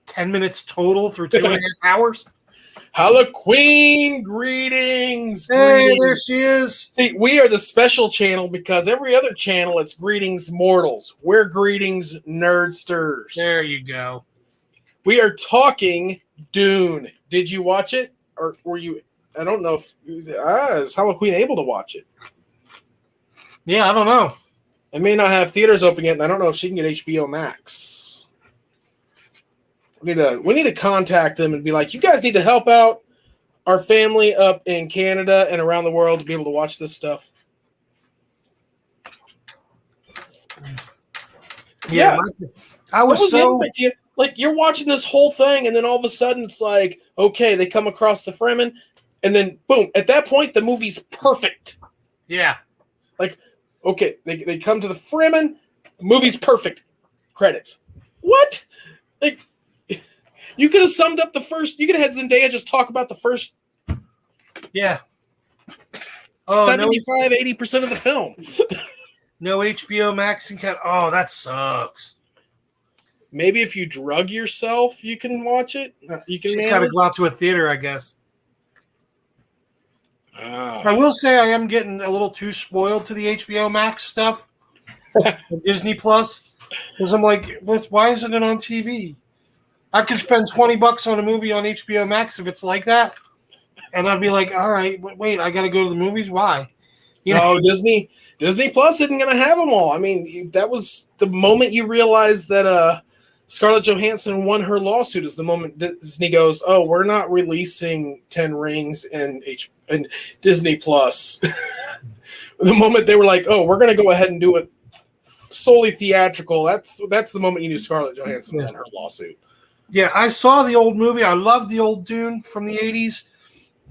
10 minutes total through 2.5 hours? Halloween greetings. Hey, there she is. See, we are the special channel because every other channel it's greetings mortals. We're greetings nerdsters. There you go. We are talking Dune. Did you watch it, or were you? I don't know if is Halloween able to watch it. Yeah, I don't know. It may not have theaters open yet, and I don't know if she can get HBO Max. We need to contact them and be like, you guys need to help out our family up in Canada and around the world to be able to watch this stuff. Yeah. I was so... Like, you're watching this whole thing, and then all of a sudden it's like, okay, they come across the Fremen, and then, boom, at that point, the movie's perfect. Yeah. Like, okay, they come to the Fremen, the movie's perfect. Credits. What? Like... You could have summed up the first. You could have had Zendaya just talk about the first. Yeah. 75-80% of the film. No HBO Max and cut. Oh, that sucks. Maybe if you drug yourself, you can watch it. You can. She's got to go out to a theater, I guess. Oh. I will say I am getting a little too spoiled to the HBO Max stuff, Disney Plus, because I'm like, why isn't it on TV? I could spend $20 on a movie on HBO Max if it's like that, and I'd be like, all right, wait, I got to go to the movies? Why? No, Disney Plus isn't going to have them all. I mean, that was the moment you realized that Scarlett Johansson won her lawsuit. Is the moment Disney goes, oh, we're not releasing 10 Rings and Disney Plus. The moment they were like, oh, we're going to go ahead and do it solely theatrical. That's the moment you knew Scarlett Johansson won her lawsuit. Yeah, I saw the old movie. I loved the old Dune from the 80s.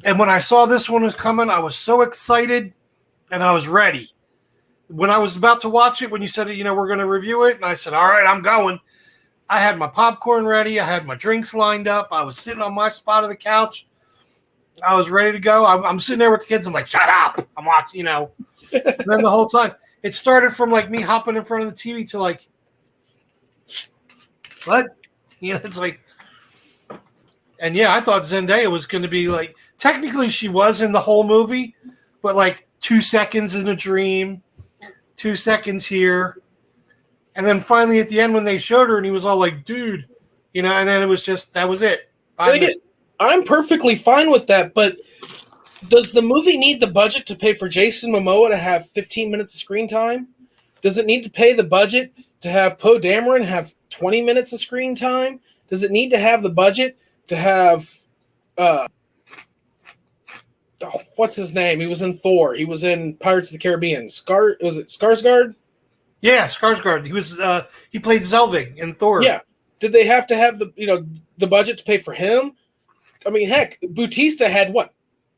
And when I saw this one was coming, I was so excited and I was ready. When I was about to watch it, when you said, we're going to review it, and I said, all right, I'm going. I had my popcorn ready. I had my drinks lined up. I was sitting on my spot of the couch. I was ready to go. I'm sitting there with the kids. I'm like, shut up. I'm watching, And then the whole time, it started from like me hopping in front of the TV to like, what? It's like, and yeah, I thought Zendaya was going to be like, technically she was in the whole movie, but like 2 seconds in a dream, 2 seconds here. And then finally at the end when they showed her and he was all like, dude, and then it was just, that was it. And again, I'm perfectly fine with that, but Does the movie need the budget to pay for Jason Momoa to have 15 minutes of screen time? Does it need to pay the budget to have Poe Dameron have 20 minutes of screen time? Does it need to have the budget to have what's his name? He was in Thor. He was in Pirates of the Caribbean. Was it Skarsgård? Yeah, Skarsgård. He played Zelvig in Thor. Yeah. Did they have to have the budget to pay for him? I mean, heck, Bautista had what,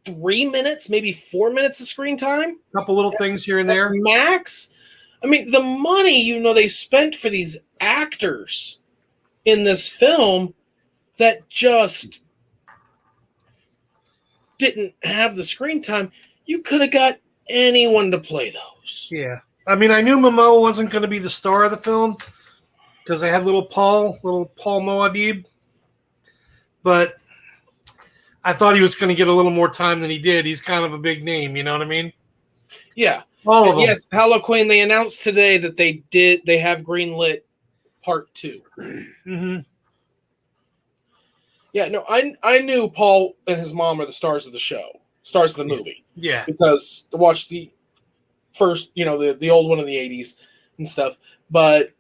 3 minutes, maybe 4 minutes of screen time? A couple little things here and there. Max? I mean, the money, they spent for these actors in this film that just didn't have the screen time. You could have got anyone to play those. Yeah. I mean, I knew Momoa wasn't going to be the star of the film because they had little Paul Moadib. But I thought he was going to get a little more time than he did. He's kind of a big name, you know what I mean? Yeah. All of them. Yes, Halloween, they announced today that they have greenlit part 2. Mm-hmm. Yeah, no, I knew Paul and his mom are the stars of the show, stars of the movie. Yeah. Because to watch the first, the old one in the 80s and stuff. But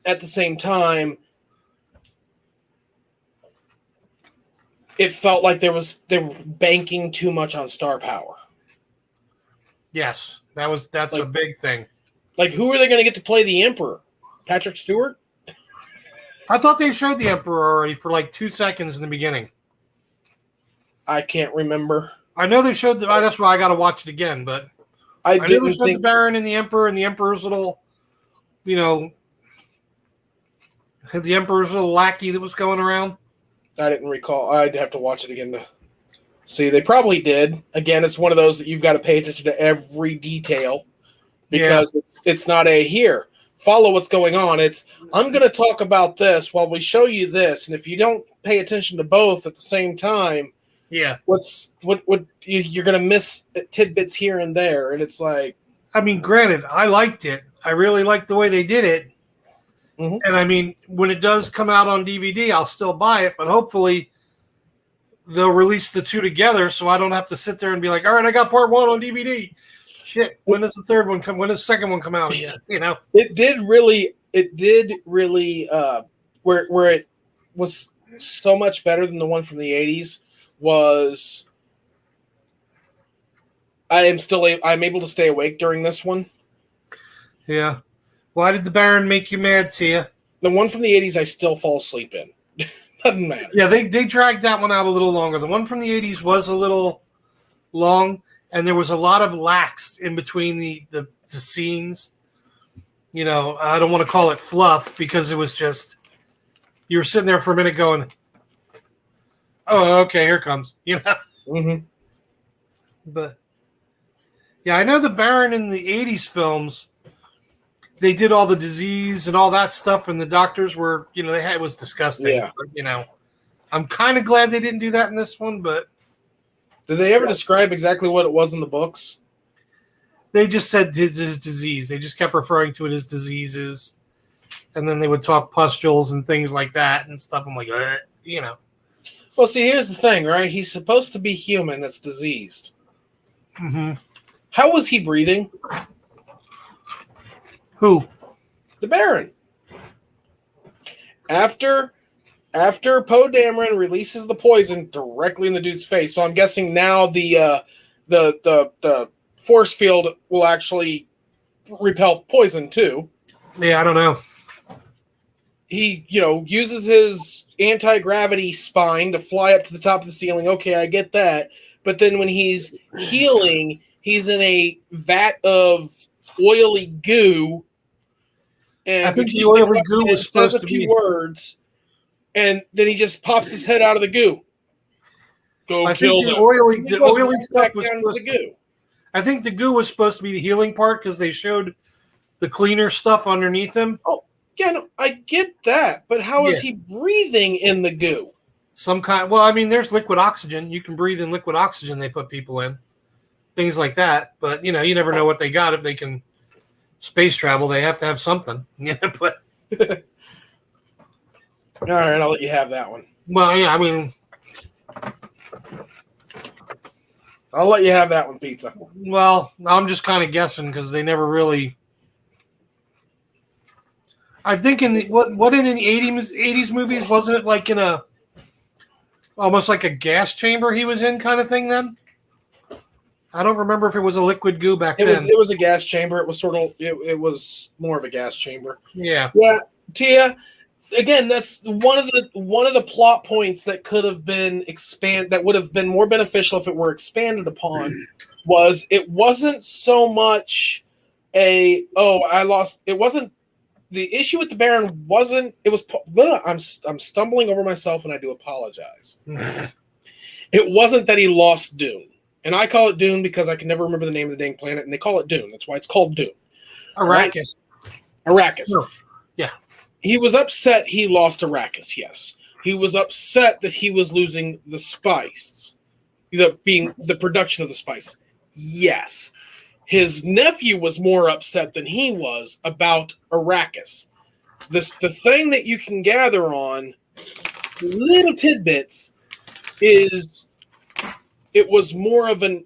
at the same time, it felt like they were banking too much on star power. Yes, that's a big thing. Like, who are they going to get to play the Emperor? Patrick Stewart? I thought they showed the Emperor already for like 2 seconds in the beginning. I can't remember. I know they showed that's why I got to watch it again. But I know they showed the Baron and the Emperor and the Emperor's little, the Emperor's little lackey that was going around. I didn't recall. I'd have to watch it again to see. They probably did. Again, it's one of those that you've got to pay attention to every detail because it's not here. Follow what's going on. It's, I'm going to talk about this while we show you this, and if you don't pay attention to both at the same time, what you're going to miss tidbits here and there, and it's like. I mean, granted, I liked it. I really liked the way they did it. Mm-hmm. And I mean, when it does come out on DVD, I'll still buy it, but hopefully they'll release the two together so I don't have to sit there and be like, all right, I got part 1 on DVD. Shit, when does the third one come? When does the second one come out again? It did really where it was so much better than the one from the 80s was I'm able to stay awake during this one. Yeah. Why did the Baron make you mad, Tia? The one from the 80s I still fall asleep in. Doesn't matter. Yeah, they dragged that one out a little longer. The one from the 80s was a little long, and there was a lot of lax in between the scenes. I don't want to call it fluff because it was just, you were sitting there for a minute going, oh, okay, here it comes. Mm-hmm. But, yeah, I know the Baron in the 80s films, they did all the disease and all that stuff, and the doctors were, it was disgusting. Yeah. But, I'm kind of glad they didn't do that in this one, but. Did they ever describe exactly what it was in the books? They just said his disease. They just kept referring to it as diseases. And then they would talk pustules and things like that and stuff. I'm like, Well, see, here's the thing, right? He's supposed to be human that's diseased. Mm-hmm. How was he breathing? Who? The Baron. After Poe Dameron releases the poison directly in the dude's face, so I'm guessing now the force field will actually repel poison too. Yeah, I don't know. He, uses his anti-gravity spine to fly up to the top of the ceiling. Okay, I get that. But then when he's healing, he's in a vat of oily goo. And I think the oily goo was supposed says a few words, and then he just pops his head out of the goo. I think the oily stuff was supposed to be. I think the goo was supposed to be the healing part because they showed the cleaner stuff underneath him. Oh, yeah, no, I get that, but how is he breathing in the goo? Some kind. Well, I mean, there's liquid oxygen. You can breathe in liquid oxygen. They put people in things like that. But you never know what they got if they can space travel. They have to have something. But all right, I'll let you have that one. Well, yeah, I mean, I'll let you have that one, Pizza. Well, I'm just kind of guessing because they never really. I think in the what in the 80s movies, wasn't it like in a almost like a gas chamber he was in kind of thing then? I don't remember if it was a liquid goo back then. It was a gas chamber. It was it was more of a gas chamber. Yeah. Yeah, Tia. Again, that's one of the plot points that could have been that would have been more beneficial if it were expanded upon. Was it wasn't so much a I lost. It wasn't the issue with the Baron. Wasn't it was I'm stumbling over myself and I do apologize. It wasn't that he lost Dune. And I call it Dune because I can never remember the name of the dang planet, and they call it Dune. That's why it's called Dune. Arrakis. Right? Arrakis. No. Yeah. He was upset he lost Arrakis, yes. He was upset that he was losing the spice, being the production of the spice. Yes. His nephew was more upset than he was about Arrakis. The thing that you can gather on little tidbits is it was more of a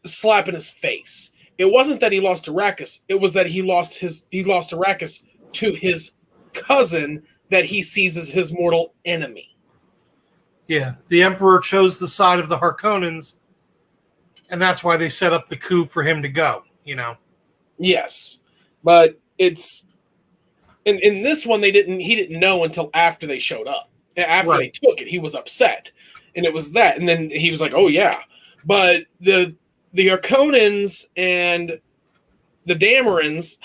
slap in his face. It wasn't that he lost Arrakis. It was that he lost Arrakis to his cousin that he sees as his mortal enemy. Yeah, the Emperor chose the side of the Harkonnens, and that's why they set up the coup for him to go, Yes. But it's in this one he didn't know until after they showed up. After they took it, he was upset. And it was that. And then he was like, oh yeah. But the Harkonnens and the Damarins,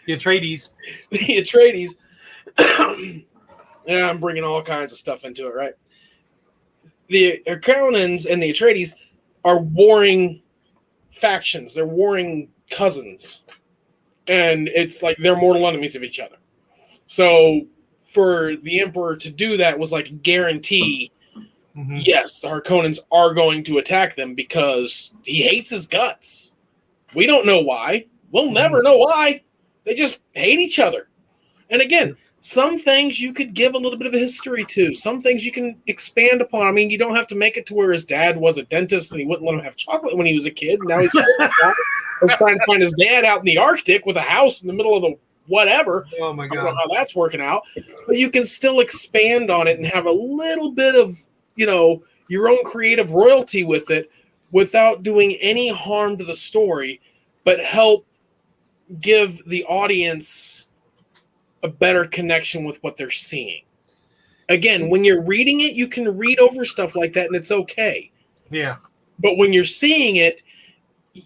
the Atreides. Yeah, I'm bringing all kinds of stuff into it, right? The Harkonnens and the Atreides are warring factions. They're warring cousins. And it's like they're mortal enemies of each other. So for the Emperor to do that was like guarantee, yes, the Harkonnens are going to attack them because he hates his guts. We don't know why. We'll never know why. They just hate each other. And again, some things you could give a little bit of a history to. Some things you can expand upon. I mean, you don't have to make it to where his dad was a dentist and he wouldn't let him have chocolate when he was a kid. Now he's trying to find his dad out in the Arctic with a house in the middle of the whatever. Oh my God. I don't know how that's working out. But you can still expand on it and have a little bit of, your own creative royalty with it without doing any harm to the story, but help give the audience a better connection with what they're seeing. Again, when you're reading it, you can read over stuff like that and it's okay. Yeah. But when you're seeing it,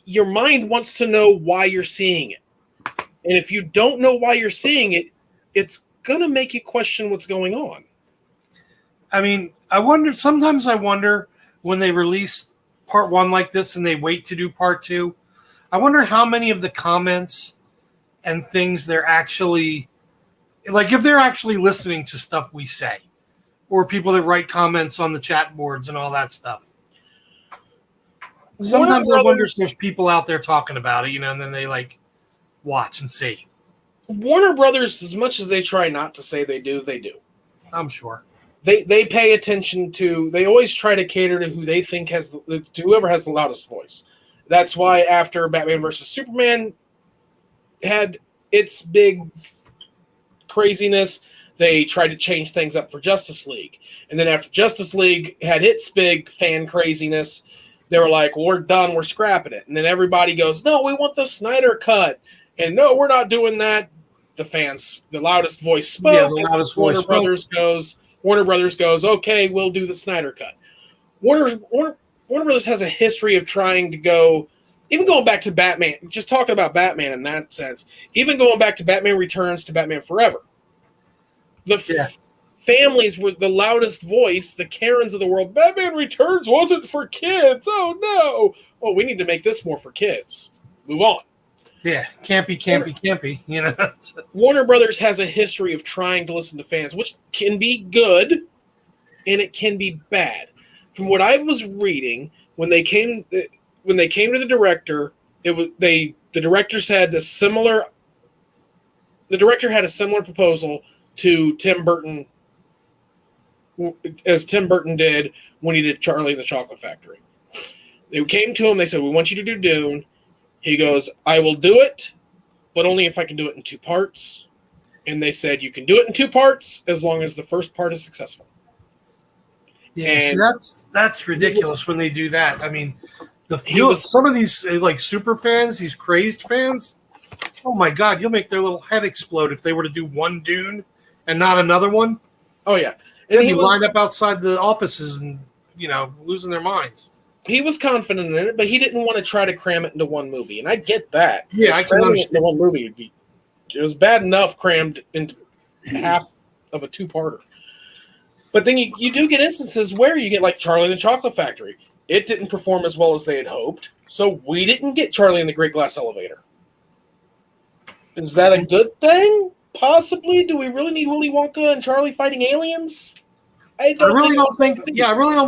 your mind wants to know why you're seeing it. And if you don't know why you're seeing it, it's going to make you question what's going on. I mean, sometimes I wonder when they release part one like this and they wait to do part two, I wonder how many of the comments and things they're actually, like if they're actually listening to stuff we say, or people that write comments on the chat boards and all that stuff. Sometimes I wonder if there's people out there talking about it, and then they watch and see. Warner Brothers, as much as they try not to say they do. I'm sure. They pay attention to, they always try to cater to who they think to whoever has the loudest voice. That's why after Batman versus Superman had its big craziness, they tried to change things up for Justice League. And then after Justice League had its big fan craziness, they were like, well, we're done, we're scrapping it. And then everybody goes, no, we want the Snyder cut. And no, we're not doing that. The loudest voice spoke. Yeah, the loudest voice spoke. Warner Brothers goes, okay, we'll do the Snyder cut. Warner Brothers has a history of trying to go, even going back to Batman, just talking about Batman in that sense, even going back to Batman Returns to Batman Forever. Families were the loudest voice, the Karens of the world. Batman Returns wasn't for kids. Oh, no. Well, we need to make this more for kids. Move on. Yeah, campy. Warner Brothers has a history of trying to listen to fans, which can be good and it can be bad. From what I was reading, when they came to the director, the director had a similar proposal to Tim Burton as Tim Burton did when he did Charlie and the Chocolate Factory. They came to him, they said, we want you to do Dune. He goes, I will do it, but only if I can do it in 2 parts. And they said, you can do it in 2 parts as long as the first part is successful. Yeah, see, that's ridiculous when they do that. I mean, some of these like super fans, these crazed fans, oh my God, you'll make their little head explode if they were to do one Dune and not another one. Oh, yeah. And they'd be lined up outside the offices and, losing their minds. He was confident in it, but he didn't want to try to cram it into one movie. And I get that. Yeah, I can understand. It into one movie, it was bad enough crammed into half of a 2-parter. But then you do get instances where you get like Charlie and the Chocolate Factory. It didn't perform as well as they had hoped, so we didn't get Charlie and the Great Glass Elevator. Is that a good thing? Possibly. Do we really need Willy Wonka and Charlie fighting aliens? I really don't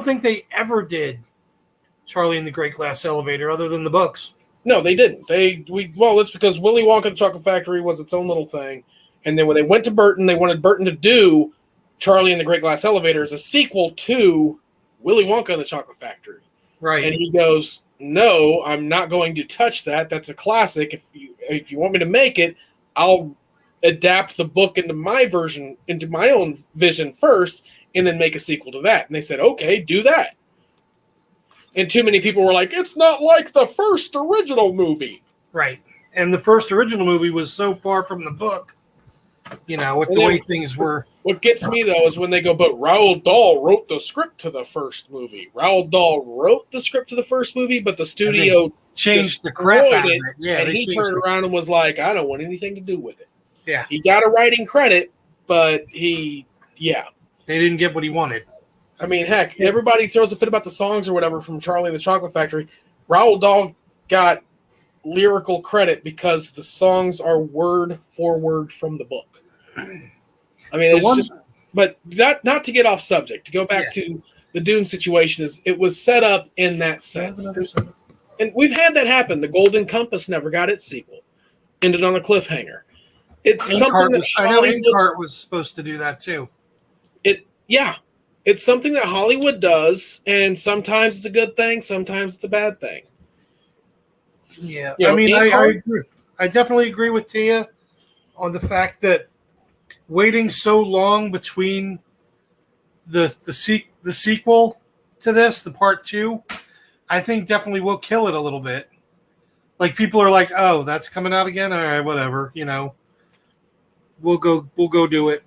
think they ever did Charlie and the Great Glass Elevator other than the books. No, they didn't. It's because Willy Wonka and the Chocolate Factory was its own little thing. And then when they went to Burton, they wanted Burton to do Charlie and the Great Glass Elevator as a sequel to Willy Wonka and the Chocolate Factory. Right. And he goes, no, I'm not going to touch that. That's a classic. If you want me to make it, I'll adapt the book into my version, into my own vision first, and then make a sequel to that. And they said, okay, do that. And too many people were like, it's not like the first original movie. Right. And the first original movie was so far from the book, with the way things were. What gets me, though, is when they go, but Roald Dahl wrote the script to the first movie. Roald Dahl wrote the script to the first movie, but the studio changed the crap out of it. Yeah, and he turned around and was like, I don't want anything to do with it. Yeah. He got a writing credit, but they didn't get what he wanted. I mean, heck, everybody throws a fit about the songs or whatever from Charlie and the Chocolate Factory. Roald Dahl got lyrical credit because the songs are word for word from the book. I mean, but not to get off subject, to go back to the Dune situation, is it was set up in that sense. And we've had that happen. The Golden Compass never got its sequel. Ended on a cliffhanger. It's something that I know Inkheart was supposed to do that too. It's something that Hollywood does, and sometimes it's a good thing, sometimes it's a bad thing. Yeah, I mean, I agree. I definitely agree with Tia on the fact that waiting so long between the sequel to this, the part 2, I think definitely will kill it a little bit. Like, people are like, "Oh, that's coming out again. All right, whatever. We'll go do it."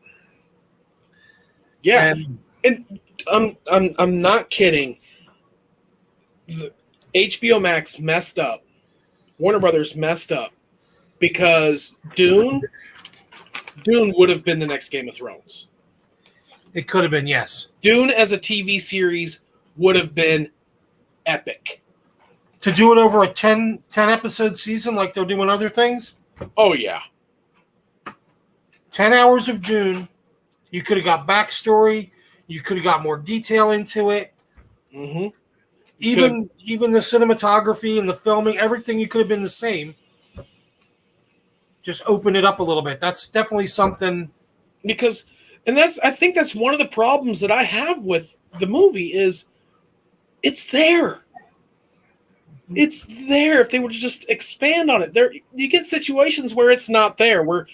Yeah. And I'm not kidding. The HBO Max messed up. Warner Brothers messed up because Dune would have been the next Game of Thrones. It could have been, yes. Dune as a TV series would have been epic. To do it over a 10 episode season like they're doing other things? Oh, yeah. 10 hours of Dune. You could have got backstory. You could have got more detail into it. Mm-hmm. Even the cinematography and the filming, everything, you could have been the same. Just open it up a little bit. That's definitely something. I think that's one of the problems that I have with the movie is it's there. It's there. If they were to just expand on it, you get situations where it's not there, where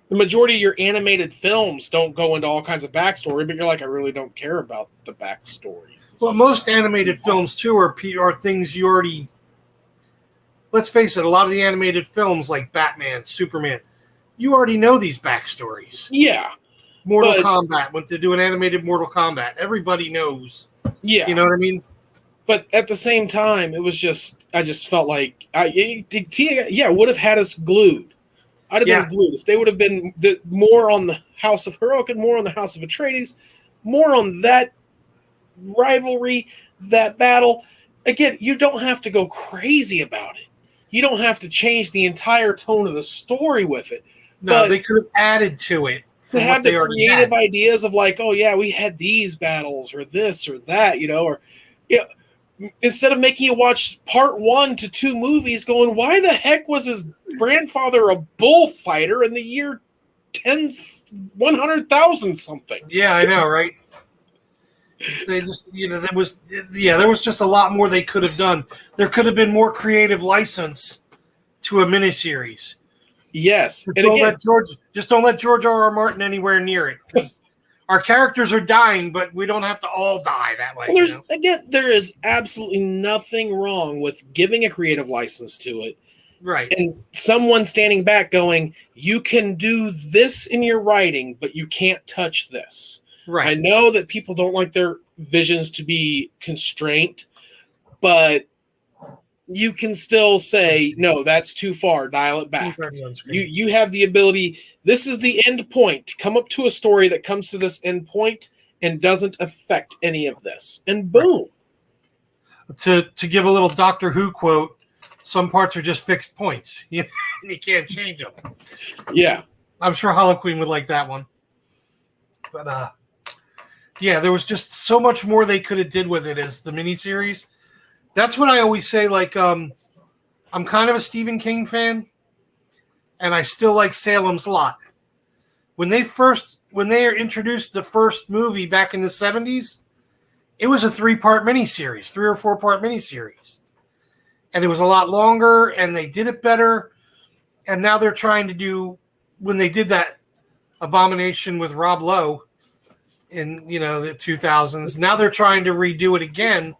the majority of your animated films don't go into all kinds of backstory, but you're like, I really don't care about the backstory. Well, most animated films, too, are things you already... Let's face it, a lot of the animated films like Batman, Superman, you already know these backstories. Yeah. Mortal Kombat, when they do an animated Mortal Kombat, everybody knows. Yeah. You know what I mean? But at the same time, it was just... I just felt like... would have had us glued. I'd have been glued. If they would have been more on the House of Heroic and more on the House of Atreides, more on that rivalry, that battle. Again, you don't have to go crazy about it. You don't have to change the entire tone of the story with it. No, they could have added to it. To have the creative ideas of like, oh yeah, we had these battles or this or that, instead of making you watch part 1 to 2 movies going, why the heck was his grandfather a bullfighter in the year 100,000 something? Yeah, I know, right? They just, there was just a lot more they could have done. There could have been more creative license to a miniseries. Yes, Just and don't again, let George R. R. Martin anywhere near it, because our characters are dying, but we don't have to all die that way. well, there is absolutely nothing wrong with giving a creative license to it, Right. and someone standing back going, "You can do this in your writing, but you can't touch this." Right. I know that people don't like their visions to be constrained, but you can still say, no, that's too far. Dial it back. You have the ability. This is the end point. Come up to a story that comes to this end point and doesn't affect any of this. And boom. Right. To give a little Doctor Who quote, some parts are just fixed points. You can't change them. Yeah. I'm sure Holoqueen would like that one. But yeah, there was just so much more they could have did with it as the miniseries. That's what I always say. Like, I'm kind of a Stephen King fan, and I still like Salem's Lot. When they introduced the first movie back in the 70s, it was a 3-part miniseries, 3 or 4-part miniseries, and it was a lot longer, and they did it better. And now they're trying to do, when they did that Abomination with Rob Lowe in the 2000s, now they're trying to redo it again.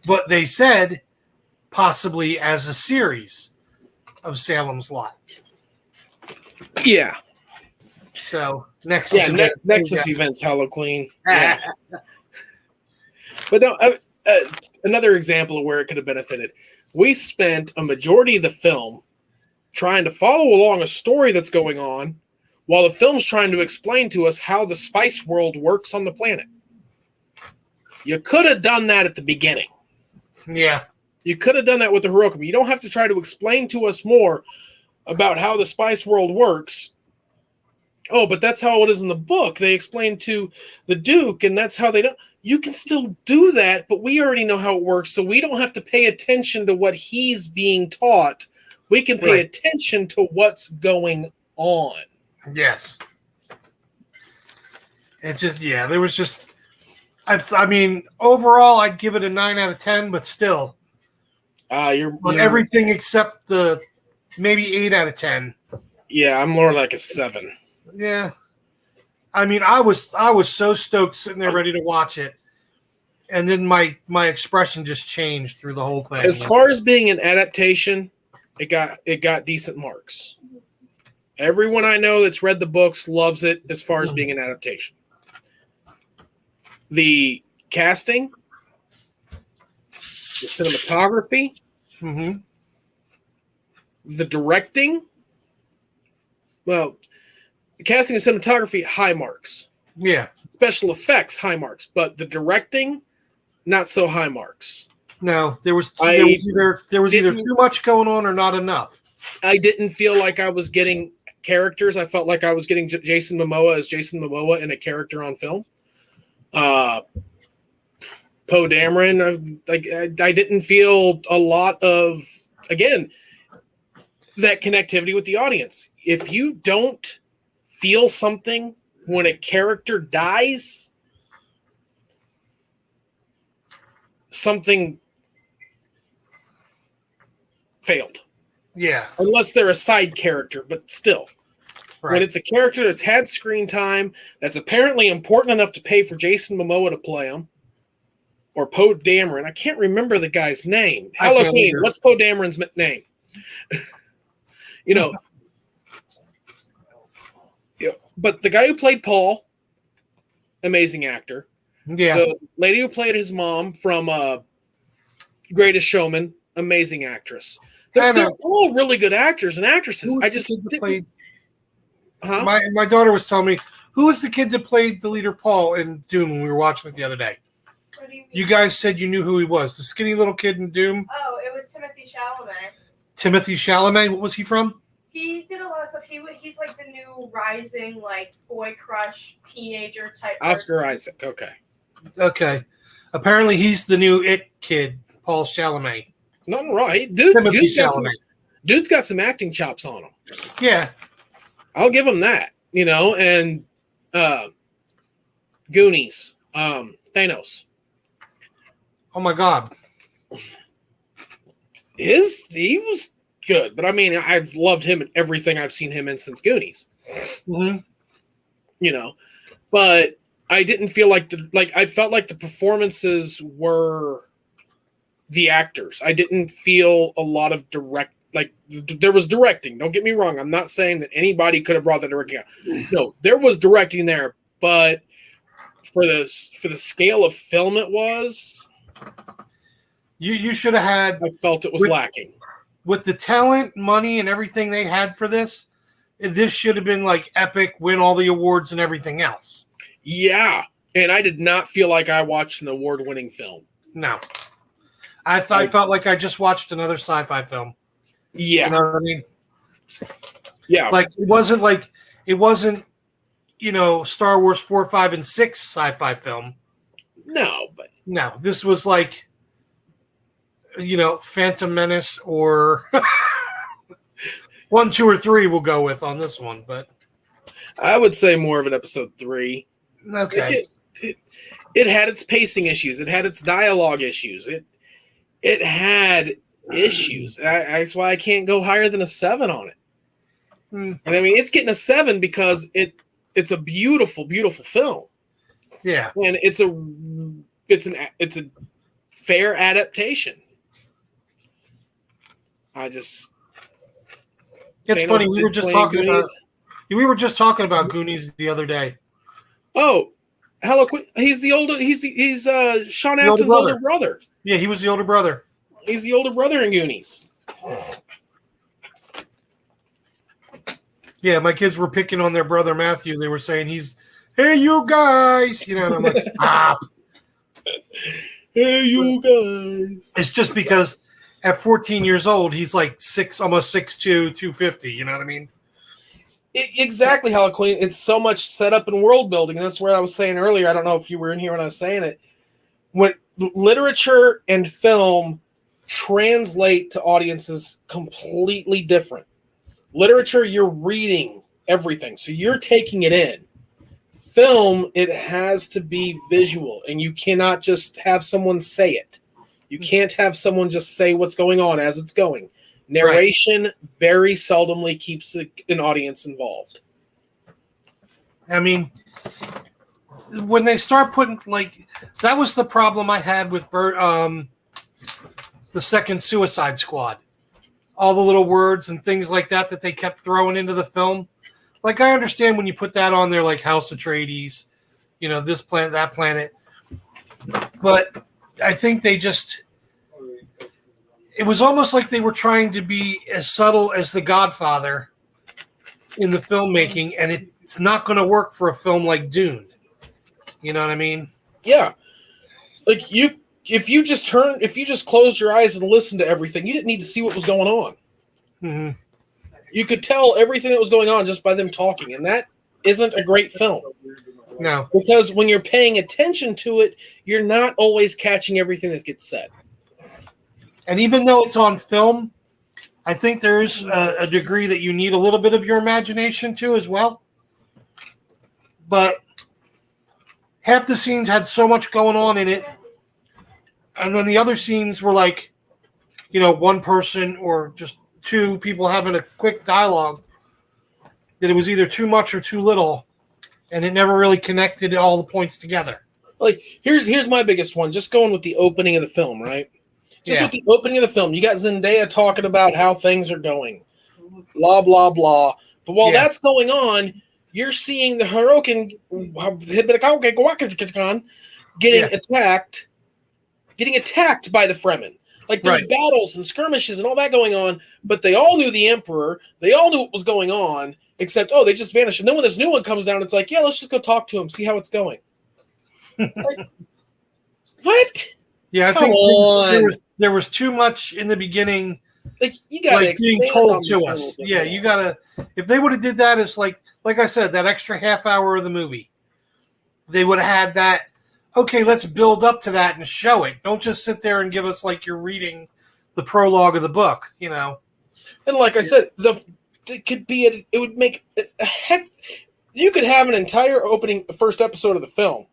But they said possibly as a series of Salem's Lot. Yeah. So Nexus Events Halloween. Yeah. But no, another example of where it could have benefited. We spent a majority of the film trying to follow along a story that's going on while the film's trying to explain to us how the spice world works on the planet. You could have done that at the beginning. Yeah. You could have done that with the Hirokim. You don't have to try to explain to us more about how the spice world works. Oh, but that's how it is in the book. They explain to the Duke, and that's how they don't. You can still do that, but we already know how it works, so we don't have to pay attention to what he's being taught. We can pay attention to what's going on. Yes. It just, there was just... I mean, overall, I'd give it a 9 out of 10, but still, you're everything except the maybe 8 out of 10. Yeah, I'm more like a 7. Yeah, I mean, I was so stoked sitting there ready to watch it, and then my expression just changed through the whole thing. As far as being an adaptation, it got decent marks. Everyone I know that's read the books loves it as far as being an adaptation. The casting, the cinematography, the directing. Well, the casting and cinematography, high marks. Yeah. Special effects, high marks. But the directing, not so high marks. No, there was either too much going on or not enough. I didn't feel like I was getting characters. I felt like I was getting Jason Momoa as Jason Momoa in a character on film. Poe Dameron, I didn't feel a lot of, again, that connectivity with the audience. If you don't feel something when a character dies, something failed. Yeah. Unless they're a side character, but still. Right. When it's a character that's had screen time, that's apparently important enough to pay for Jason Momoa to play him, or Poe Dameron. I can't remember the guy's name. Halloween. What's Poe Dameron's name? But the guy who played Paul, amazing actor. Yeah. The lady who played his mom from Greatest Showman, amazing actress. They're all really good actors and actresses. I just didn't. Huh? My daughter was telling me, who was the kid that played the leader Paul in Dune when we were watching it the other day? What do you mean? You guys said you knew who he was. The skinny little kid in Doom? Oh, it was Timothy Chalamet. Timothy Chalamet? What was he from? He did a lot of stuff. He's like the new rising, like, boy crush, teenager type Oscar person. Isaac. Okay. Okay. Apparently he's the new It kid, Paul Chalamet. Nothing right. Dude's got some acting chops on him. Yeah. I'll give him that, and Goonies. Thanos. Oh my God. He was good, but I mean, I've loved him in everything I've seen him in since Goonies. Mm-hmm. You know, but I didn't feel like I felt like the performances were the actors. I didn't feel a lot of there was directing. Don't get me wrong. I'm not saying that anybody could have brought that directing out. No, there was directing there, but for the scale of film it was, You should have had. I felt it was lacking. With the talent, money, and everything they had for this should have been like epic, win all the awards and everything else. Yeah, and I did not feel like I watched an award-winning film. No, I felt like I just watched another sci-fi film. Yeah, you know what I mean. Yeah, like it wasn't Star Wars 4, 5, and 6 sci-fi film. No, this was like Phantom Menace or 1, 2, or 3 we'll go with on this one, but I would say more of an episode 3. Okay. It had its pacing issues. It had its dialogue issues. It had issues. That's why I can't go higher than a 7 on it. And I mean, it's getting a 7 because it's a beautiful, beautiful film. Yeah, and it's a fair adaptation. It's funny. We were just talking about Goonies the other day. Oh, he's Sean Astin's older brother. Yeah, he was the older brother. He's the older brother in Goonies. Yeah, my kids were picking on their brother Matthew. They were saying hey, you guys, and I'm like, stop. Hey, you guys. It's just because at 14 years old, he's like almost 6'2", 250. You know what I mean? Exactly, Halloween. It's so much set up in world building. And that's what I was saying earlier. I don't know if you were in here when I was saying it. When literature and film translate to audiences completely different. Literature, you're reading everything, so you're taking it in. Film, it has to be visual, and you cannot just have someone say it. You can't have someone just say what's going on as it's going. Narration very seldomly keeps an audience involved. I mean, when they start putting that was the problem I had with the second Suicide Squad. All the little words and things like that they kept throwing into the film. Like, I understand when you put that on there, like House Atreides, this planet, that planet. But I think it was almost like they were trying to be as subtle as The Godfather in the filmmaking, and it's not going to work for a film like Dune. You know what I mean? Yeah. Like, if you just closed your eyes and listened to everything, you didn't need to see what was going on. Mm-hmm. You could tell everything that was going on just by them talking, and that isn't a great film. No. Because when you're paying attention to it, you're not always catching everything that gets said. And even though it's on film, I think there's a degree that you need a little bit of your imagination too as well. But half the scenes had so much going on in it, and then the other scenes were like, one person or just two people having a quick dialogue, that it was either too much or too little, and it never really connected all the points together. Like, here's my biggest one, just going with the opening of the film, right? With the opening of the film, you got Zendaya talking about how things are going, blah, blah, blah. But while that's going on, you're seeing the Harokin getting attacked by the Fremen. Like, there's battles and skirmishes and all that going on, but they all knew the Emperor. They all knew what was going on, except, they just vanished. And then when this new one comes down, it's like, let's just go talk to him, see how it's going. Like, what? Yeah, I think there was too much in the beginning. Like, you gotta being told to us. Yeah, you gotta. If they would have did that as like I said, that extra half hour of the movie, they would have had that. Okay, let's build up to that and show it. Don't just sit there and give us like you're reading the prologue of the book, And like I said, it would make a heck. You could have an entire first episode of the film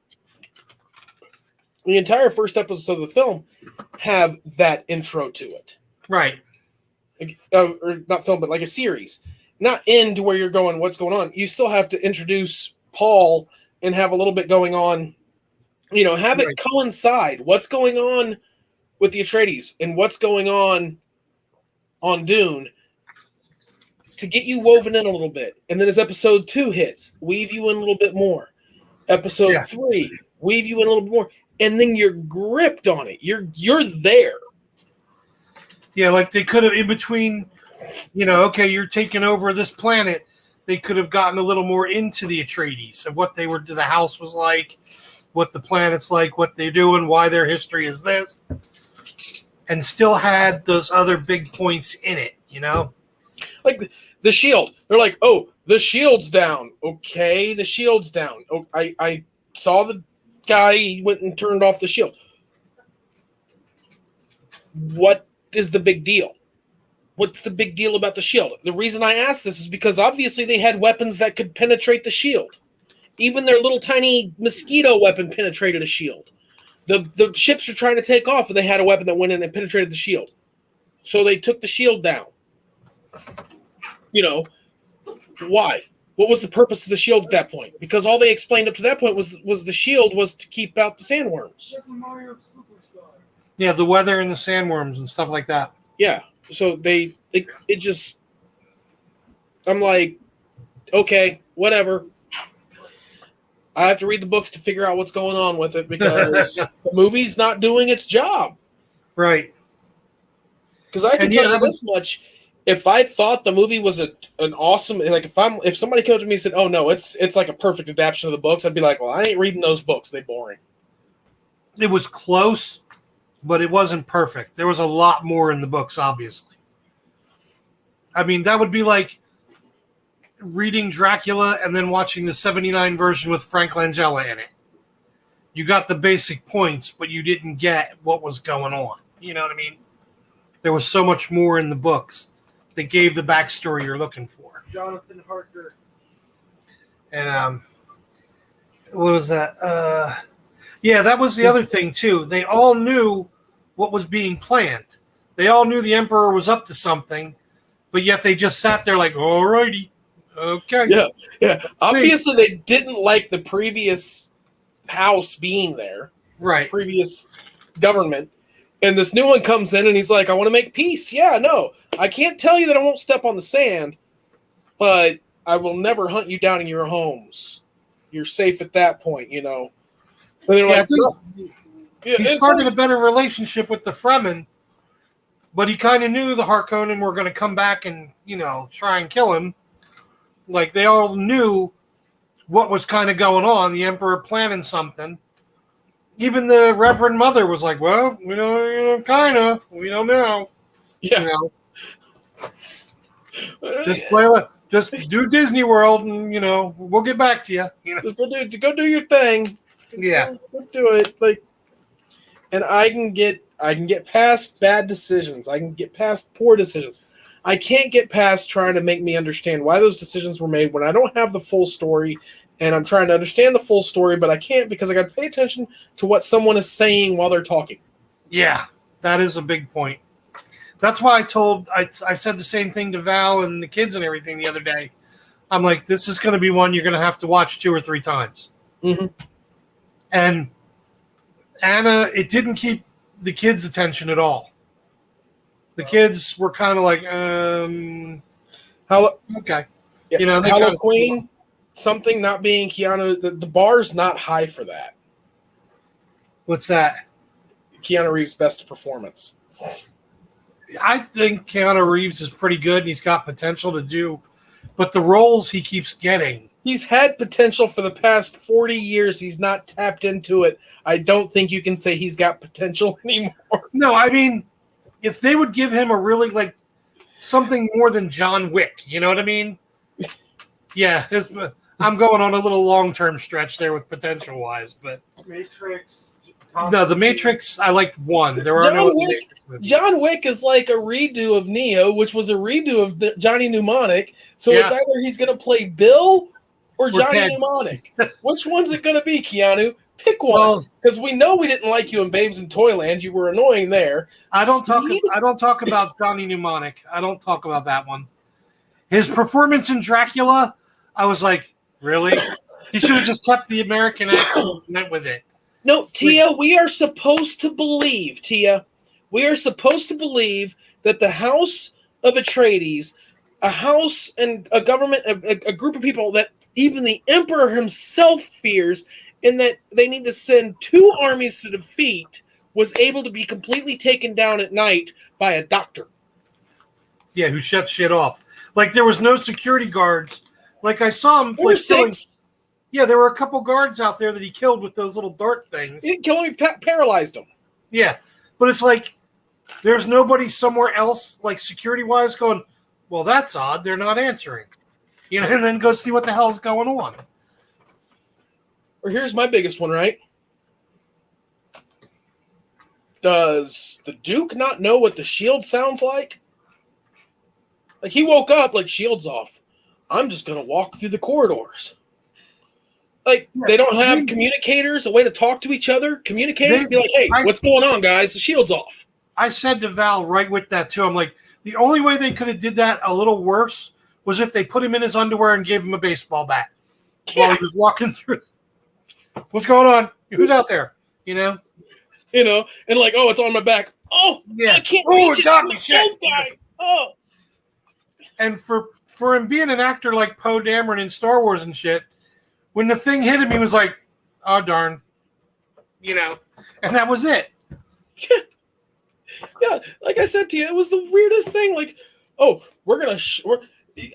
the entire first episode of the film have that intro to it. Right. Or not film, but like a series. Not into where you're going, what's going on. You still have to introduce Paul and have a little bit going on. Have it coincide. What's going on with the Atreides and what's going on Dune to get you woven in a little bit. And then as episode 2 hits, weave you in a little bit more. Episode 3, weave you in a little bit more. And then you're gripped on it. You're there. Yeah, like they could have, in between, okay, you're taking over this planet. They could have gotten a little more into the Atreides and what the house was like, what the planet's like, what they're doing, why their history is this, and still had those other big points in it, Like the shield. They're like, oh, the shield's down. Okay, the shield's down. Oh, I saw the guy, he went and turned off the shield. What is the big deal? What's the big deal about the shield? The reason I ask this is because obviously they had weapons that could penetrate the shield. Even their little tiny mosquito weapon penetrated a shield. The ships are trying to take off and they had a weapon that went in and penetrated the shield. So they took the shield down. Why? What was the purpose of the shield at that point? Because all they explained up to that point was the shield was to keep out the sandworms. Yeah, the weather and the sandworms and stuff like that. Yeah. So it just, I'm like, okay, whatever. I have to read the books to figure out what's going on with it because the movie's not doing its job. Right. Because I can tell you this much. If I thought the movie was an awesome, like if somebody came up to me and said, "Oh no, it's like a perfect adaptation of the books," I'd be like, "Well, I ain't reading those books. They're boring." It was close, but it wasn't perfect. There was a lot more in the books, obviously. I mean, that would be like reading Dracula and then watching the 79 version with Frank Langella in it. You got the basic points, but you didn't get what was going on. You know what I mean? There was so much more in the books that gave the backstory you're looking for. Jonathan Harker. And what was that? Yeah, that was the other thing too. They all knew what was being planned. They all knew the Emperor was up to something, but yet they just sat there like, "Alrighty, okay." Yeah. Obviously, they didn't like the previous house being there, right? Previous government. And this new one comes in and he's like, I want to make peace. Yeah, no, I can't tell you that I won't step on the sand, but I will never hunt you down in your homes. You're safe at that point, And they're like, he started a better relationship with the Fremen, but he kind of knew the Harkonnen were going to come back and, try and kill him. Like, they all knew what was kind of going on. The Emperor planning something. Even the Reverend Mother was like, well, we don't know. Yeah. Just do Disney World and, we'll get back to you. Just go do your thing. Yeah. Go do it. Like, and I can get past bad decisions. I can get past poor decisions. I can't get past trying to make me understand why those decisions were made when I don't have the full story. And I'm trying to understand the full story, but I can't because I got to pay attention to what someone is saying while they're talking. Yeah, that is a big point. That's why I said the same thing to Val and the kids and everything the other day. I'm like, this is going to be one you're going to have to watch 2 or 3 times. Mm-hmm. And Anna, it didn't keep the kids' attention at all. The kids were kind of like, okay. Yeah, Hello Queen. Something not being Keanu, the bar's not high for that. What's that? Keanu Reeves' best performance. I think Keanu Reeves is pretty good and he's got potential to do, but the roles he keeps getting. He's had potential for the past 40 years. He's not tapped into it. I don't think you can say he's got potential anymore. No, I mean, if they would give him a really, something more than John Wick, you know what I mean? Yeah, I'm going on a little long-term stretch there with potential-wise, but Matrix. No, the Matrix, I liked 1. There are no Matrix movies. John Wick is like a redo of Neo, which was a redo of Johnny Mnemonic. So it's either he's going to play Bill or Johnny Ted. Mnemonic. Which one's it going to be, Keanu? Pick one, Well, because we know we didn't like you in Babes in Toyland. You were annoying there. I don't Speed? talk about Johnny Mnemonic. I don't talk about that one. His performance in Dracula, I was like, really? He should have just kept the American accent and went with it. No, Tia, we are supposed to believe, that the House of Atreides, a house and a government, a group of people that even the Emperor himself fears, and that they need to send 2 armies to defeat, was able to be completely taken down at night by a doctor. Yeah, who shut shit off. Like, there was no security guards. Like, I saw him. There were like, killing- 6. Yeah, there were a couple guards out there that he killed with those little dart things. He didn't kill him, he paralyzed him. Yeah, but it's like there's nobody somewhere else, like security-wise, going, well, that's odd. They're not answering. You know, and then go see what the hell's going on. Or here's my biggest one, right? Does the Duke not know what the shield sounds like? Like, he woke up like, shield's off. I'm just going to walk through the corridors. Like, they don't have communicators, a way to talk to each other, communicate, be like, hey, what's going on, guys? The shield's off. I said to Val right with that, too. I'm like, the only way they could have did that a little worse was if they put him in his underwear and gave him a baseball bat while he was walking through. What's going on? Who's out there? You know? You know, and like, oh, it's on my back. Oh, yeah. I can't it reach it. got I'm me. a Shit. old guy. Oh. And for him being an actor like Poe Dameron in Star Wars and shit, when the thing hit him, he was like, oh, darn. You know? And that was it. Yeah, like I said to you, it was the weirdest thing. Like, oh, we're going to...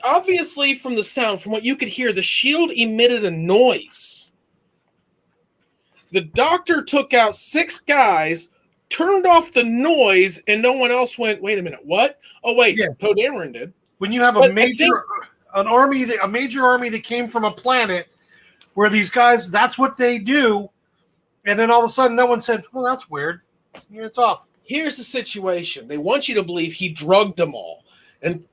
obviously, from the sound, from what you could hear, the shield emitted a noise. The doctor took out 6 guys, turned off the noise, and no one else went, wait a minute, what? Oh, wait, Yeah. Poe Dameron did. When you have a major army that came from a planet where these guys, that's what they do, and then all of a sudden no one said, well, that's weird. Yeah, it's off. Here's the situation. They want you to believe he drugged them all. And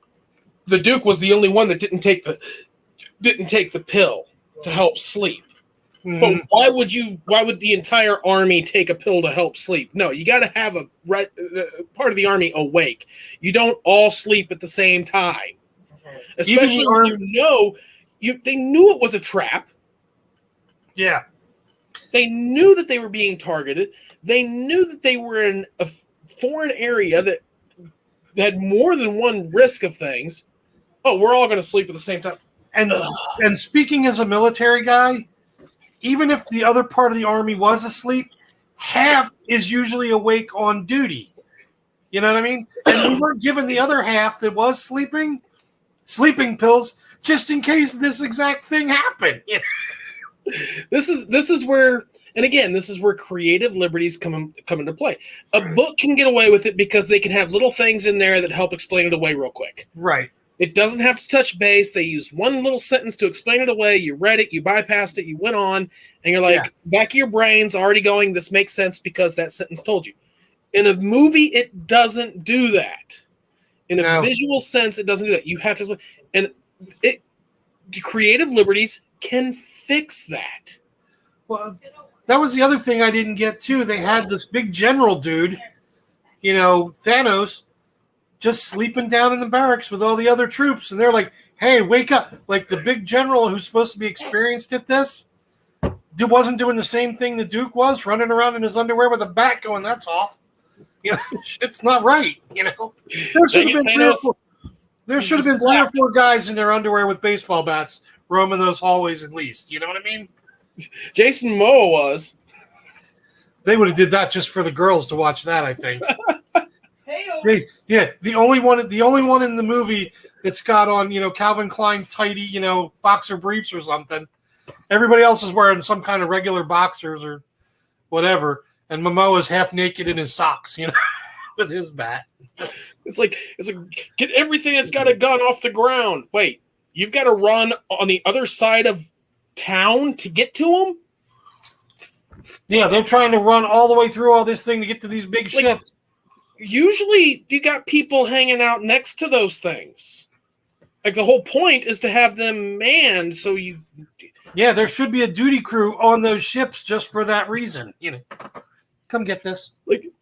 the Duke was the only one that didn't take the pill to help sleep. Mm-hmm. But why would the entire army take a pill to help sleep? No, you got to have a part of the army awake. You don't all sleep at the same time. Especially when they knew it was a trap. Yeah. They knew that they were being targeted. They knew that they were in a foreign area that had more than one risk of things. Oh, we're all going to sleep at the same time. And speaking as a military guy, even if the other part of the army was asleep, half is usually awake on duty. You know what I mean? And we weren't given the other half that was sleeping pills just in case this exact thing happened. You know? This is where, and again, this is where creative liberties come into play. A book can get away with it because they can have little things in there that help explain it away real quick. Right. It doesn't have to touch base. They use one little sentence to explain it away. You read it, you bypassed it, you went on, and you're like, back of your brain's already going, this makes sense because that sentence told you. In a movie, it doesn't do that. In a visual sense, it doesn't do that. You have to, and creative liberties can fix that. Well, that was the other thing I didn't get too. They had this big general dude, you know, Thanos, just sleeping down in the barracks with all the other troops. And they're like, hey, wake up. Like the big general who's supposed to be experienced at this wasn't doing the same thing the Duke was, running around in his underwear with a bat going, that's off. You know, it's not right. You know, there should have been 3 or 4 guys in their underwear with baseball bats roaming those hallways at least. You know what I mean? Jason Momoa was. They would have did that just for the girls to watch that, I think. Hey-o. The only one in the movie that's got on, you know, Calvin Klein tighty, you know, boxer briefs or something. Everybody else is wearing some kind of regular boxers or whatever, and Momoa's half naked in his socks, you know, with his bat. It's like get everything that's got a gun off the ground. Wait, you've got to run on the other side of town to get to them? Yeah, they're trying to run all the way through all this thing to get to these big ships. Usually you got people hanging out next to those things. Like the whole point is to have them manned so Yeah, there should be a duty crew on those ships just for that reason. Come get this.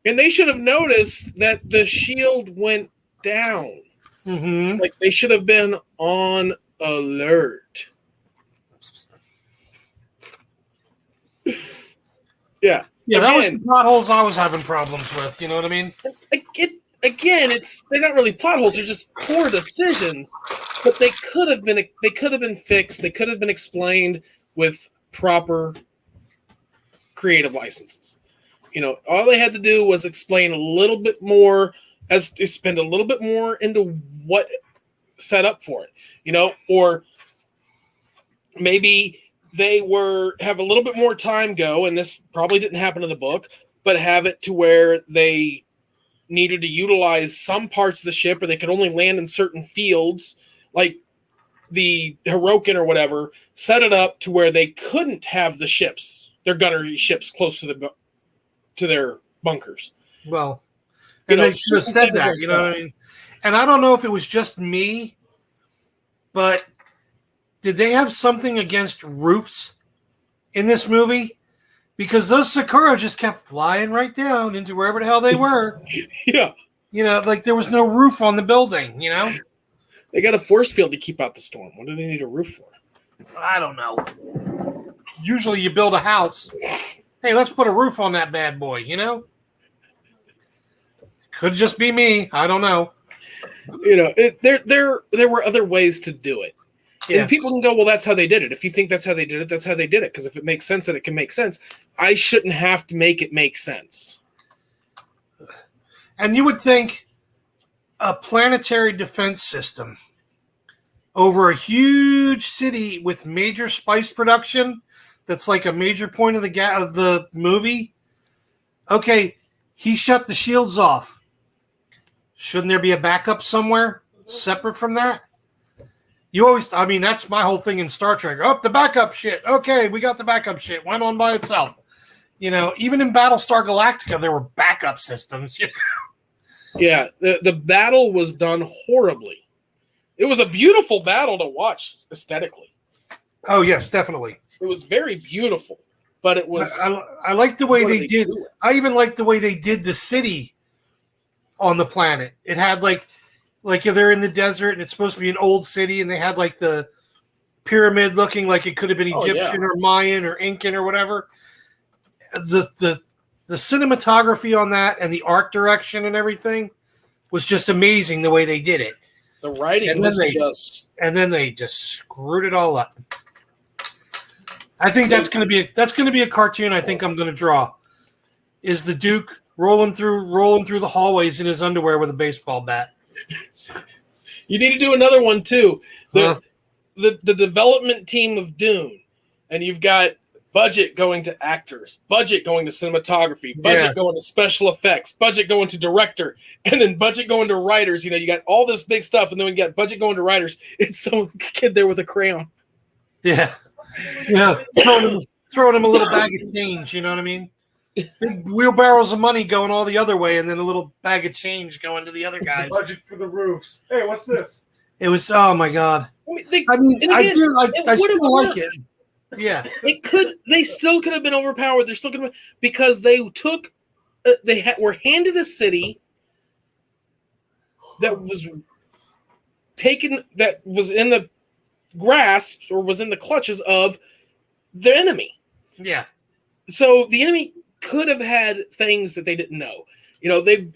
And they should have noticed that the shield went down. Mm-hmm. Like they should have been on alert. Yeah. Yeah, that was the plot holes I was having problems with. You know what I mean? They're not really plot holes. They're just poor decisions. But they could have been fixed. They could have been explained with proper creative licenses. All they had to do was explain a little bit more, as to spend a little bit more into what set up for it. Or maybe they have a little bit more time go, and this probably didn't happen in the book, but have it to where they needed to utilize some parts of the ship, or they could only land in certain fields, like the Hirokin or whatever, set it up to where they couldn't have their gunnery ships close to their bunkers. Well, and they should have said that, you know what I mean? And I don't know if it was just me, but did they have something against roofs in this movie? Because those Sakura just kept flying right down into wherever the hell they were. Yeah. Like there was no roof on the building, They got a force field to keep out the storm. What do they need a roof for? I don't know. Usually you build a house. Hey, let's put a roof on that bad boy, Could just be me. I don't know. There were other ways to do it. Yeah. And people can go, well, that's how they did it. If you think that's how they did it, that's how they did it. Because if it makes sense, then it can make sense. I shouldn't have to make it make sense. And you would think a planetary defense system over a huge city with major spice production that's like a major point of the movie. Okay, he shut the shields off. Shouldn't there be a backup somewhere separate from that? That's my whole thing in Star Trek. Oh, the backup shit. Okay, we got the backup shit. Went on by itself. Even in Battlestar Galactica, there were backup systems. Yeah, the battle was done horribly. It was a beautiful battle to watch aesthetically. Oh, yes, definitely. It was very beautiful, but it was... I like the way they did. I even like the way they did the city on the planet. It had like they're in the desert and it's supposed to be an old city, and they had like the pyramid looking like it could have been Egyptian or Mayan or Incan or whatever. The cinematography on that and the art direction and everything was just amazing the way they did it. The writing and then they just screwed it all up. I think that's going to be a cartoon I think I'm going to draw. Is the Duke rolling through the hallways in his underwear with a baseball bat. You need to do another one too. The development team of Dune, and you've got budget going to actors, budget going to cinematography, budget going to special effects, budget going to director, and then budget going to writers. You got all this big stuff, and then when you got budget going to writers, it's some kid there with a crayon. Yeah. Throwing him a little bag of change, you know what I mean? Big wheelbarrows of money going all the other way, and then a little bag of change going to the other guys. Budget for the roofs. Hey, what's this? It was, oh my God. I still like it. Yeah. They still could have been overpowered. They're still going to, because they took, were handed a city that was taken, that was in the grasp or was in the clutches of the enemy. Yeah. So the enemy could have had things that they didn't know.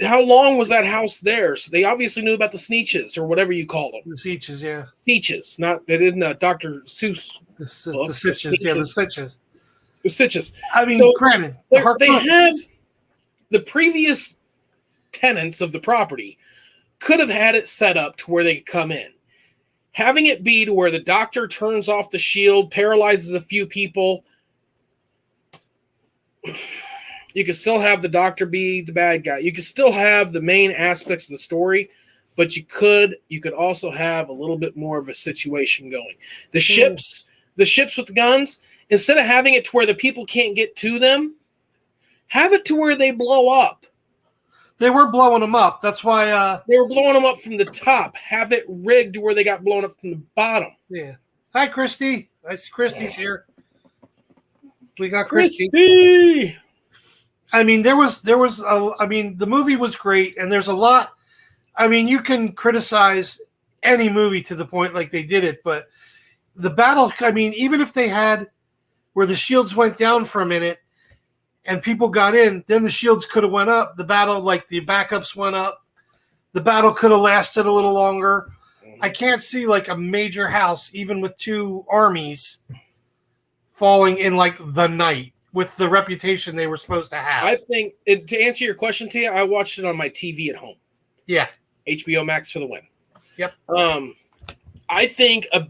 How long was that house there? So they obviously knew about the Sneeches or whatever you call them. The Sneeches, yeah. Sneeches, they didn't Dr. Seuss. The Sitches, yeah, the Sitches. The Sitches. Granted, they have the previous tenants of the property could have had it set up to where they could come in. Having it be to where the doctor turns off the shield, paralyzes a few people. You could still have the doctor be the bad guy. You could still have the main aspects of the story, but you could also have a little bit more of a situation going. The ships with the guns, instead of having it to where the people can't get to them, have it to where they blow up. They were blowing them up. That's why they were blowing them up from the top. Have it rigged to where they got blown up from the bottom. Yeah. Hi, Christy. I see Christy's here. We got Christy. Christy! I mean, the movie was great, and there's a lot. I mean, you can criticize any movie to the point like they did it, but the battle, I mean, even if they had where the shields went down for a minute and people got in, then the shields could have went up. The battle, like the backups went up. The battle could have lasted a little longer. I can't see like a major house, even with two armies, falling in like the night with the reputation they were supposed to have. I think, to answer your question, Tia, I watched it on my TV at home. Yeah. HBO Max for the win. Yep. I think a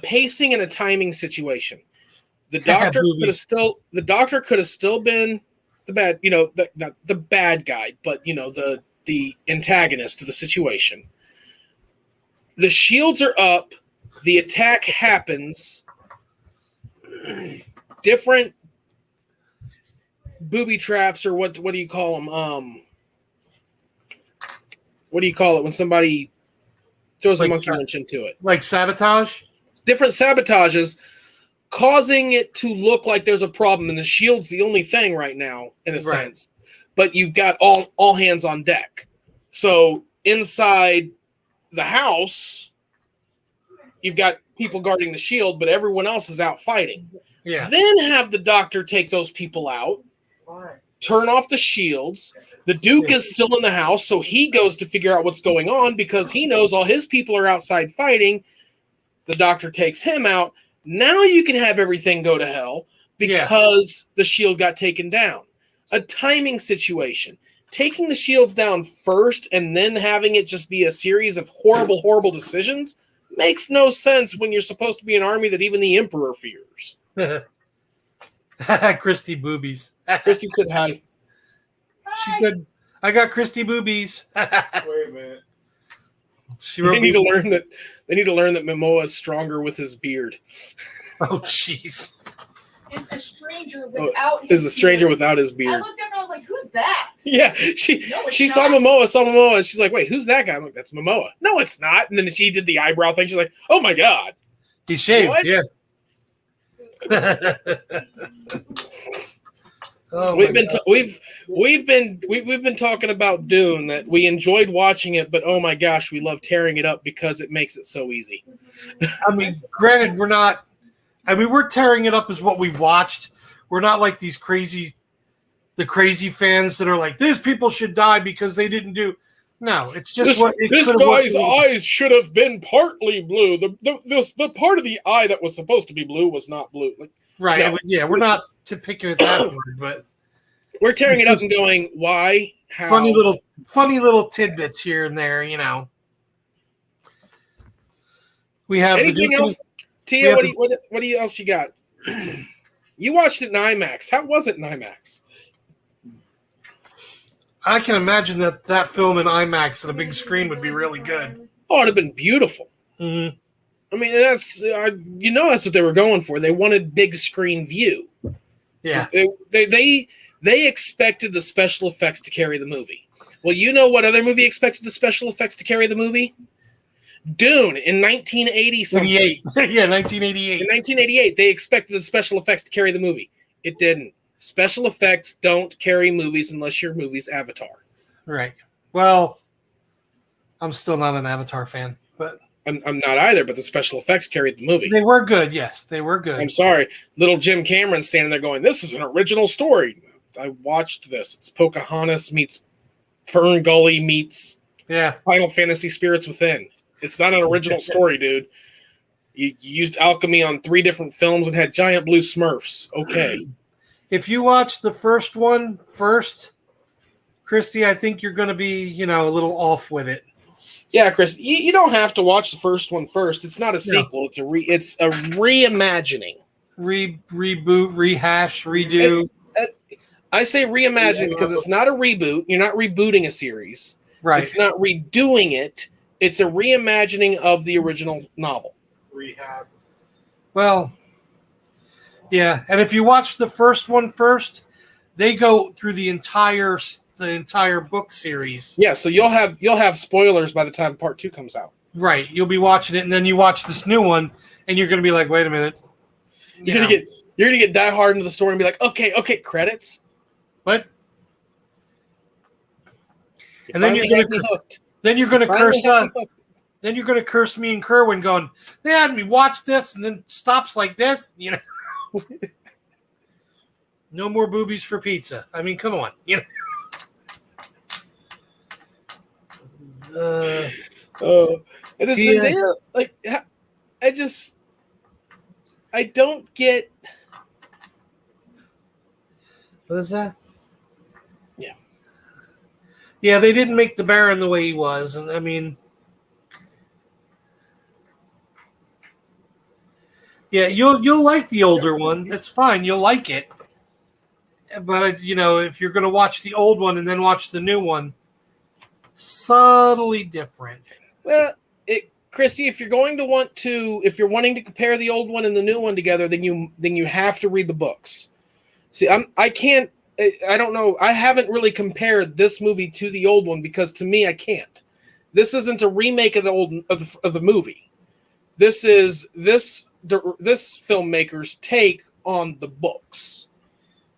pacing and a timing situation. The doctor could have still been the bad, not the bad guy, but the antagonist of the situation. The shields are up. The attack happens. Different booby traps, or what do you call them? What do you call it when somebody throws a monkey wrench into it? Like sabotage? Different sabotages, causing it to look like there's a problem, and the shield's the only thing right now, in a sense. But you've got all hands on deck. So inside the house, you've got people guarding the shield, but everyone else is out fighting. Yeah. Then have the doctor take those people out, turn off the shields. The Duke is still in the house, so he goes to figure out what's going on because he knows all his people are outside fighting. The doctor takes him out. Now you can have everything go to hell because the shield got taken down. A timing situation. Taking the shields down first and then having it just be a series of horrible, horrible decisions makes no sense when you're supposed to be an army that even the Emperor fears. Christy boobies. Christy said hi. She said, I got Christy boobies. Wait a minute. They need to learn that Momoa is stronger with his beard. Oh, jeez. Is a stranger without his beard. I looked up and I was like, who's that? Yeah, she saw Momoa, and she's like, wait, who's that guy? I'm like, that's Momoa. No, it's not. And then she did the eyebrow thing. She's like, oh my God. He shaved, what? Yeah. We've been talking about Dune, that we enjoyed watching it, but oh my gosh, we love tearing it up because it makes it so easy. I mean, granted, we're tearing it up as what we watched. We're not like the crazy fans that are like, these people should die because they didn't do. No, it's just this guy's eyes should have been partly blue. The part of the eye that was supposed to be blue was not blue. Right? No. Yeah, we're not picking at that word, but we're tearing it up and going, why? How? Funny little tidbits here and there, We have anything else, Tia? What else you got? You watched it in IMAX. How was it in IMAX? I can imagine that film in IMAX on a big screen would be really good. Oh, it'd have been beautiful. Mm-hmm. I mean, that's that's what they were going for. They wanted big screen view. Yeah. They expected the special effects to carry the movie. Well, you know what other movie expected the special effects to carry the movie? Dune in 1980 something. Yeah, 1988. In 1988, they expected the special effects to carry the movie. It didn't. Special effects don't carry movies unless your movie's Avatar. Right. Well, I'm still not an Avatar fan, but I'm not either, but the special effects carried the movie. They were good, yes. They were good. I'm sorry. Little Jim Cameron standing there going, this is an original story. I watched this. It's Pocahontas meets Fern Gully meets Final Fantasy Spirits Within. It's not an original story, dude. You used alchemy on 3 different films and had giant blue Smurfs. Okay. If you watch the first one first, Christy, I think you're going to be, a little off with it. Yeah, Chris, you don't have to watch the first one first. It's not a sequel. It's a reimagining. Reboot, rehash, redo. I say reimagining because it's not a reboot. You're not rebooting a series. Right. It's not redoing it. It's a reimagining of the original novel. Rehab. Well, yeah, and if you watch the first one first, they go through the entire book series. Yeah, so you'll have spoilers by the time part 2 comes out. Right, you'll be watching it, and then you watch this new one, and you're going to be like, wait a minute. You're gonna get Die Hard into the story and be like, okay, credits. What? You And then finally you're had going me to hooked. then you're going to Finally curse had me hooked. then you're going to curse me and Kerwin going, they had me watch this and then stops like this, No more boobies for pizza. I mean, come on, Oh, and it's Yeah. Zendaya. Like, I don't get. What is that? Yeah. Yeah, they didn't make the Baron the way he was, and I mean, yeah, you'll like the older one. That's fine. You'll like it. But if you're going to watch the old one and then watch the new one, subtly different. Well, Christy, if you're wanting to compare the old one and the new one together, then you have to read the books. See, I don't know. I haven't really compared this movie to the old one because to me, I can't. This isn't a remake of the movie. This is this filmmaker's take on the books.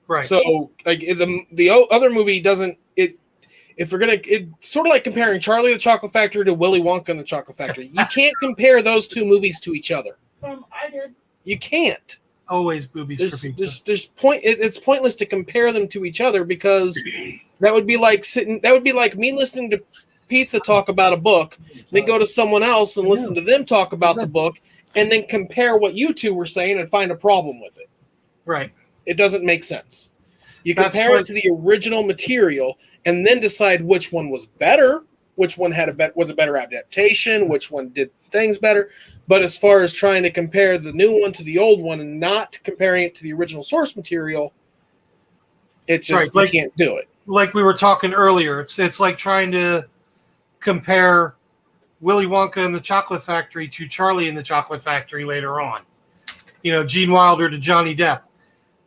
Right. So, like the other movie doesn't. If we're gonna, it's sort of like comparing Charlie the Chocolate Factory to Willy Wonka and the Chocolate Factory. You can't compare those two movies to each other. I did. You can't. Always boobies for pizza. It's pointless to compare them to each other because that would be like me listening to Pizza talk about a book, then go to someone else and listen to them talk about the book, and then compare what you two were saying and find a problem with it. Right. It doesn't make sense. You That's compare like- it to the original material and then decide which one was better, which one was a better adaptation, which one did things better. But as far as trying to compare the new one to the old one and not comparing it to the original source material, it just Right, you can't do it. Like we were talking earlier, it's like trying to compare Willy Wonka and the Chocolate Factory to Charlie and the Chocolate Factory later on. Gene Wilder to Johnny Depp.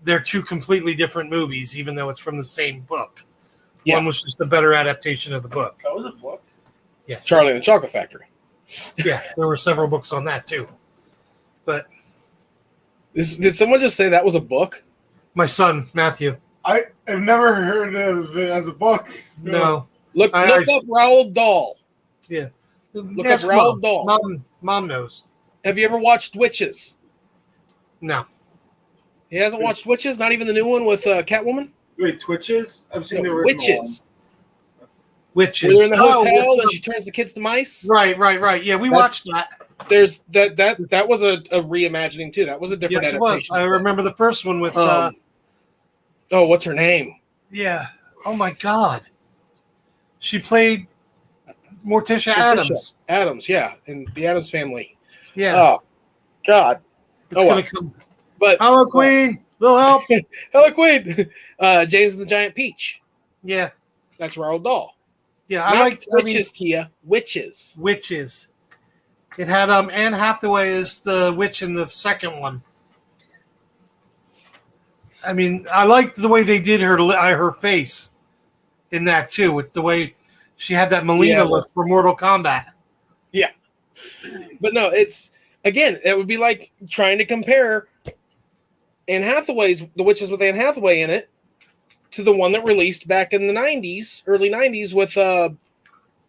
They're two completely different movies, even though it's from the same book. Yeah. One was just a better adaptation of the book. That was a book. Yes. Charlie and the Chocolate Factory. Yeah, there were several books on that too. But Did someone just say that was a book? my son, Matthew. I have never heard of it as a book. No. Look up Roald Dahl. Yeah. Look Ask up Roald Mom. Dahl. Mom knows. Have you ever watched Witches? No. He hasn't watched Witches, not even the new one with Catwoman? Wait, Twitches? I've seen the No, original Witches. Witches. Where they're in the Oh, hotel with and she turns the kids to mice. Right. Yeah, we watched that. There's that was a reimagining too. That was a different Yes, it was. adaptation. I remember the first one with Oh, what's her name? yeah. Oh my God. She played Morticia Adams. Adams, yeah, in the Adams Family. Yeah. Oh, God. It's gonna come. But Hello, Queen. Little help. hello, Queen. James and the Giant Peach. Yeah. That's Roald Dahl. Yeah. Not I liked Witches, Tia. Witches. Witches. It had Anne Hathaway as the witch in the second one. I mean, I liked the way they did her face in that too, with the way she had that Melina look for Mortal Kombat. Yeah. But no, it would be like trying to compare The Witches with Anne Hathaway in it to the one that released back in the 90s, early 90s with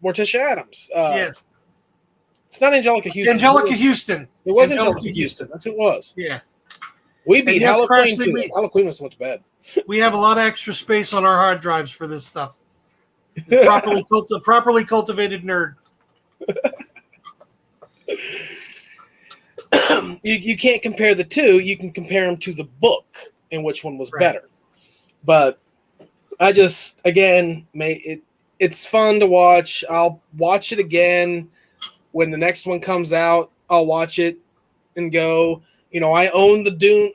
Morticia Adams. Yeah. It's not Angelica Houston. Angelica Houston. It was Angelica Houston. That's who it was. Yeah. We beat yes, Halloween Crashly too. We- Halloween must have went to bed. We have a lot of extra space on our hard drives for this stuff. Properly cultivated nerd. You can't compare the two. You can compare them to the book and which one was better. But I just, again, it's fun to watch. I'll watch it again when the next one comes out. I'll watch it and go, I own Dune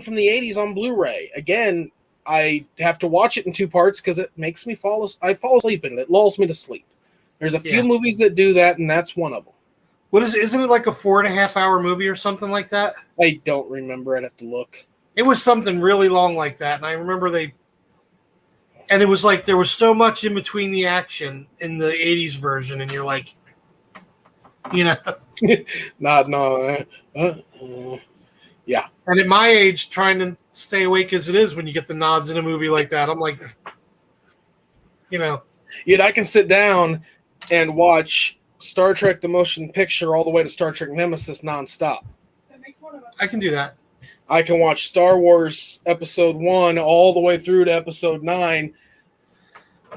from the 80s on Blu-ray. Again, I have to watch it in two parts because it makes me I fall asleep in it. It lulls me to sleep. There's a few movies that do that, and that's one of them. What is it? Isn't it like a 4.5 hour movie or something like that? I don't remember. I'd have to look. It was something really long like that, and I remember and it was like there was so much in between the action in the 80s version, and you're like, Not no. Yeah. And at my age, trying to stay awake as it is when you get the nods in a movie like that, I'm like, Yet I can sit down and watch Star Trek: The Motion Picture all the way to Star Trek Nemesis nonstop. That makes one of us. I can do that. I can watch Star Wars Episode 1 all the way through to Episode 9,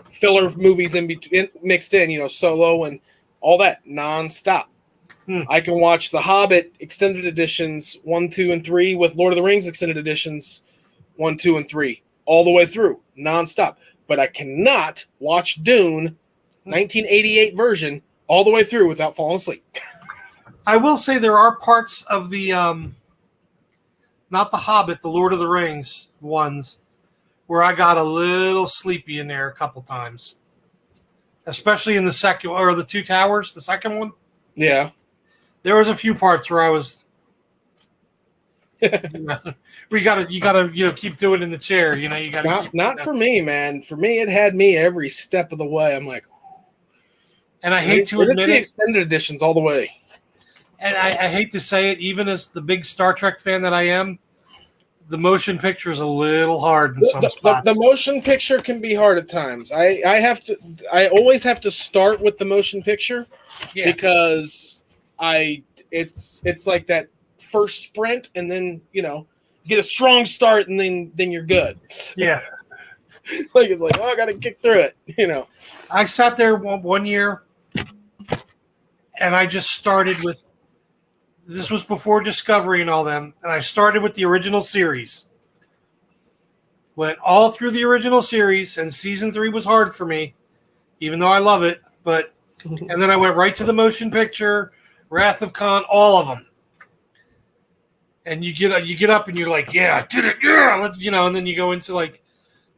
filler movies in between, mixed in, Solo and all that nonstop. I can watch The Hobbit extended editions 1, 2, and 3 with Lord of the Rings extended editions 1, 2, and 3 all the way through nonstop. But I cannot watch Dune 1988 version all the way through without falling asleep. I will say there are parts of the not the Hobbit, the Lord of the Rings ones, where I got a little sleepy in there a couple times. Especially in the second, or the Two Towers, the second one. Yeah. There was a few parts where I was, you gotta keep doing it in the chair. You gotta not for me, man. For me, it had me every step of the way. I'm like, and I hate to admit the it, extended editions all the way. and I hate to say it, even as the big Star Trek fan that I am, the motion picture is a little hard in some spots. The motion picture can be hard at times. I always have to start with the motion picture because it's like that first sprint, and then get a strong start, and then you're good. Yeah. It's like, I gotta kick through it. I sat there one year, and I just started with. This was before Discovery and all them, and I started with the original series. Went all through the original series, and season 3 was hard for me, even though I love it. And then I went right to the motion picture, Wrath of Khan, all of them. And you get up and you're like, yeah, I did it, yeah, and then you go into like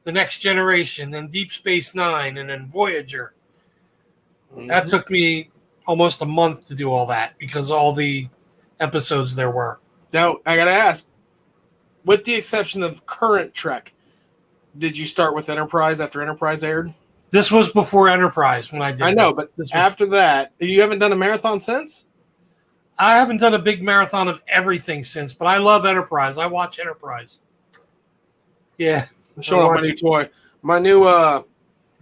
the Next Generation, then Deep Space Nine, and then Voyager. Mm-hmm. That took me almost a month to do all that because all the episodes there were. Now, I gotta ask, with the exception of current Trek, did you start with Enterprise after Enterprise aired? This was before Enterprise when I did. I know, but after that, you haven't done a marathon since? I haven't done a big marathon of everything since, but I love Enterprise. I watch Enterprise. Yeah. I'm showing off my new toy. My new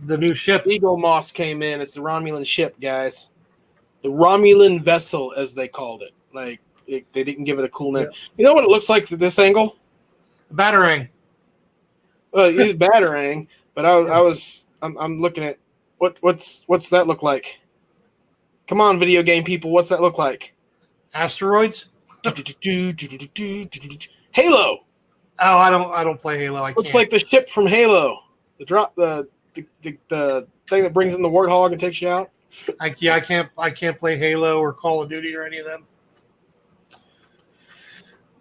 the new ship. Eagle Moss came in. It's the Romulan ship, guys. The Romulan vessel, as they called it. They didn't give it a cool name. Yeah. You know what it looks like at this angle? Batarang. Well, it's Batarang, but I'm looking at what's that look like? Come on, video game people, what's that look like? Asteroids? Halo. Oh, I don't play Halo. Looks like the ship from Halo. The thing that brings in the Warthog and takes you out. I can't play Halo or Call of Duty or any of them.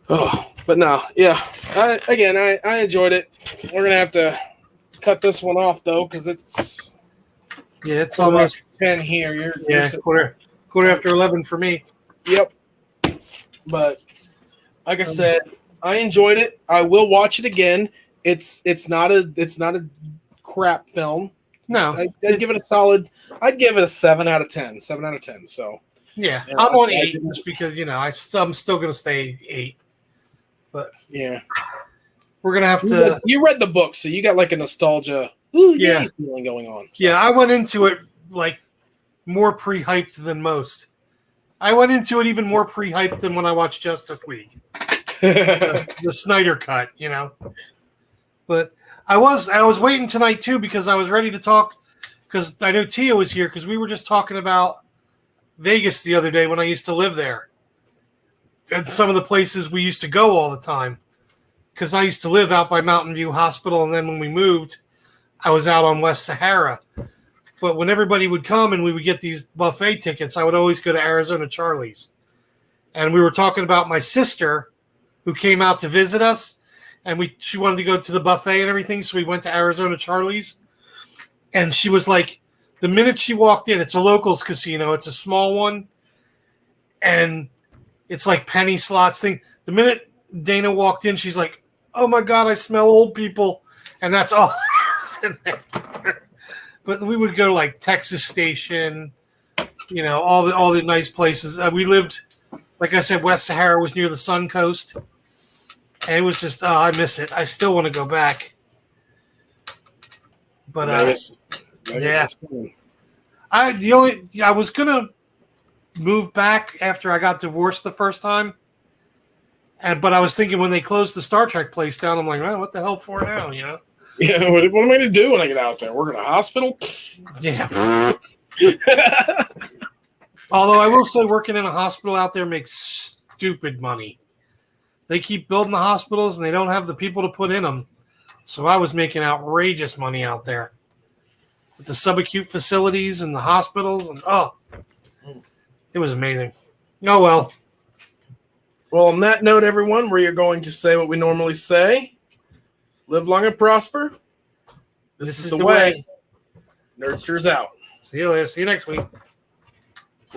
Oh, but no, yeah. I enjoyed it. We're gonna have to cut this one off though, because it's almost 10 here. You're quarter after 11 for me. Yep. But like I said, I enjoyed it. I will watch it again. It's not a crap film. No, I'd give it a solid. I'd give it a 7 out of 10. 7 out of 10. So yeah, I'm on 8 just because I'm still gonna stay 8. But yeah, we're gonna have to. You read the book, so you got like a nostalgia feeling going on. So. Yeah, I went into it like more pre-hyped than most. I went into it even more pre-hyped than when I watched Justice League, the Snyder cut, But I was waiting tonight too because I was ready to talk because I know Tia was here because we were just talking about Vegas the other day when I used to live there and some of the places we used to go all the time because I used to live out by Mountain View Hospital, and then when we moved, I was out on West Sahara. But when everybody would come and we would get these buffet tickets, I would always go to Arizona Charlie's. And we were talking about my sister who came out to visit us, and she wanted to go to the buffet and everything, so we went to Arizona Charlie's. And she was like, the minute she walked in, it's a locals casino, it's a small one, and it's like penny slots thing. The minute Dana walked in, she's like, oh my God, I smell old people. And that's all. But we would go to like Texas Station, all the nice places. We lived, like I said, West Sahara was near the Sun Coast, and it was just I miss it. I still want to go back, but Vegas yeah. is fun. I was gonna move back after I got divorced the first time, but I was thinking when they closed the Star Trek place down, I'm like, well, what the hell for now? Yeah, what am I going to do when I get out there? Work in a hospital? Yeah. Although I will say, working in a hospital out there makes stupid money. They keep building the hospitals, and they don't have the people to put in them. So I was making outrageous money out there with the subacute facilities and the hospitals, and it was amazing. Oh well. Well, on that note, everyone, we are going to say what we normally say: live long and prosper. This is the way. Nerdsters out. See you later. See you next week.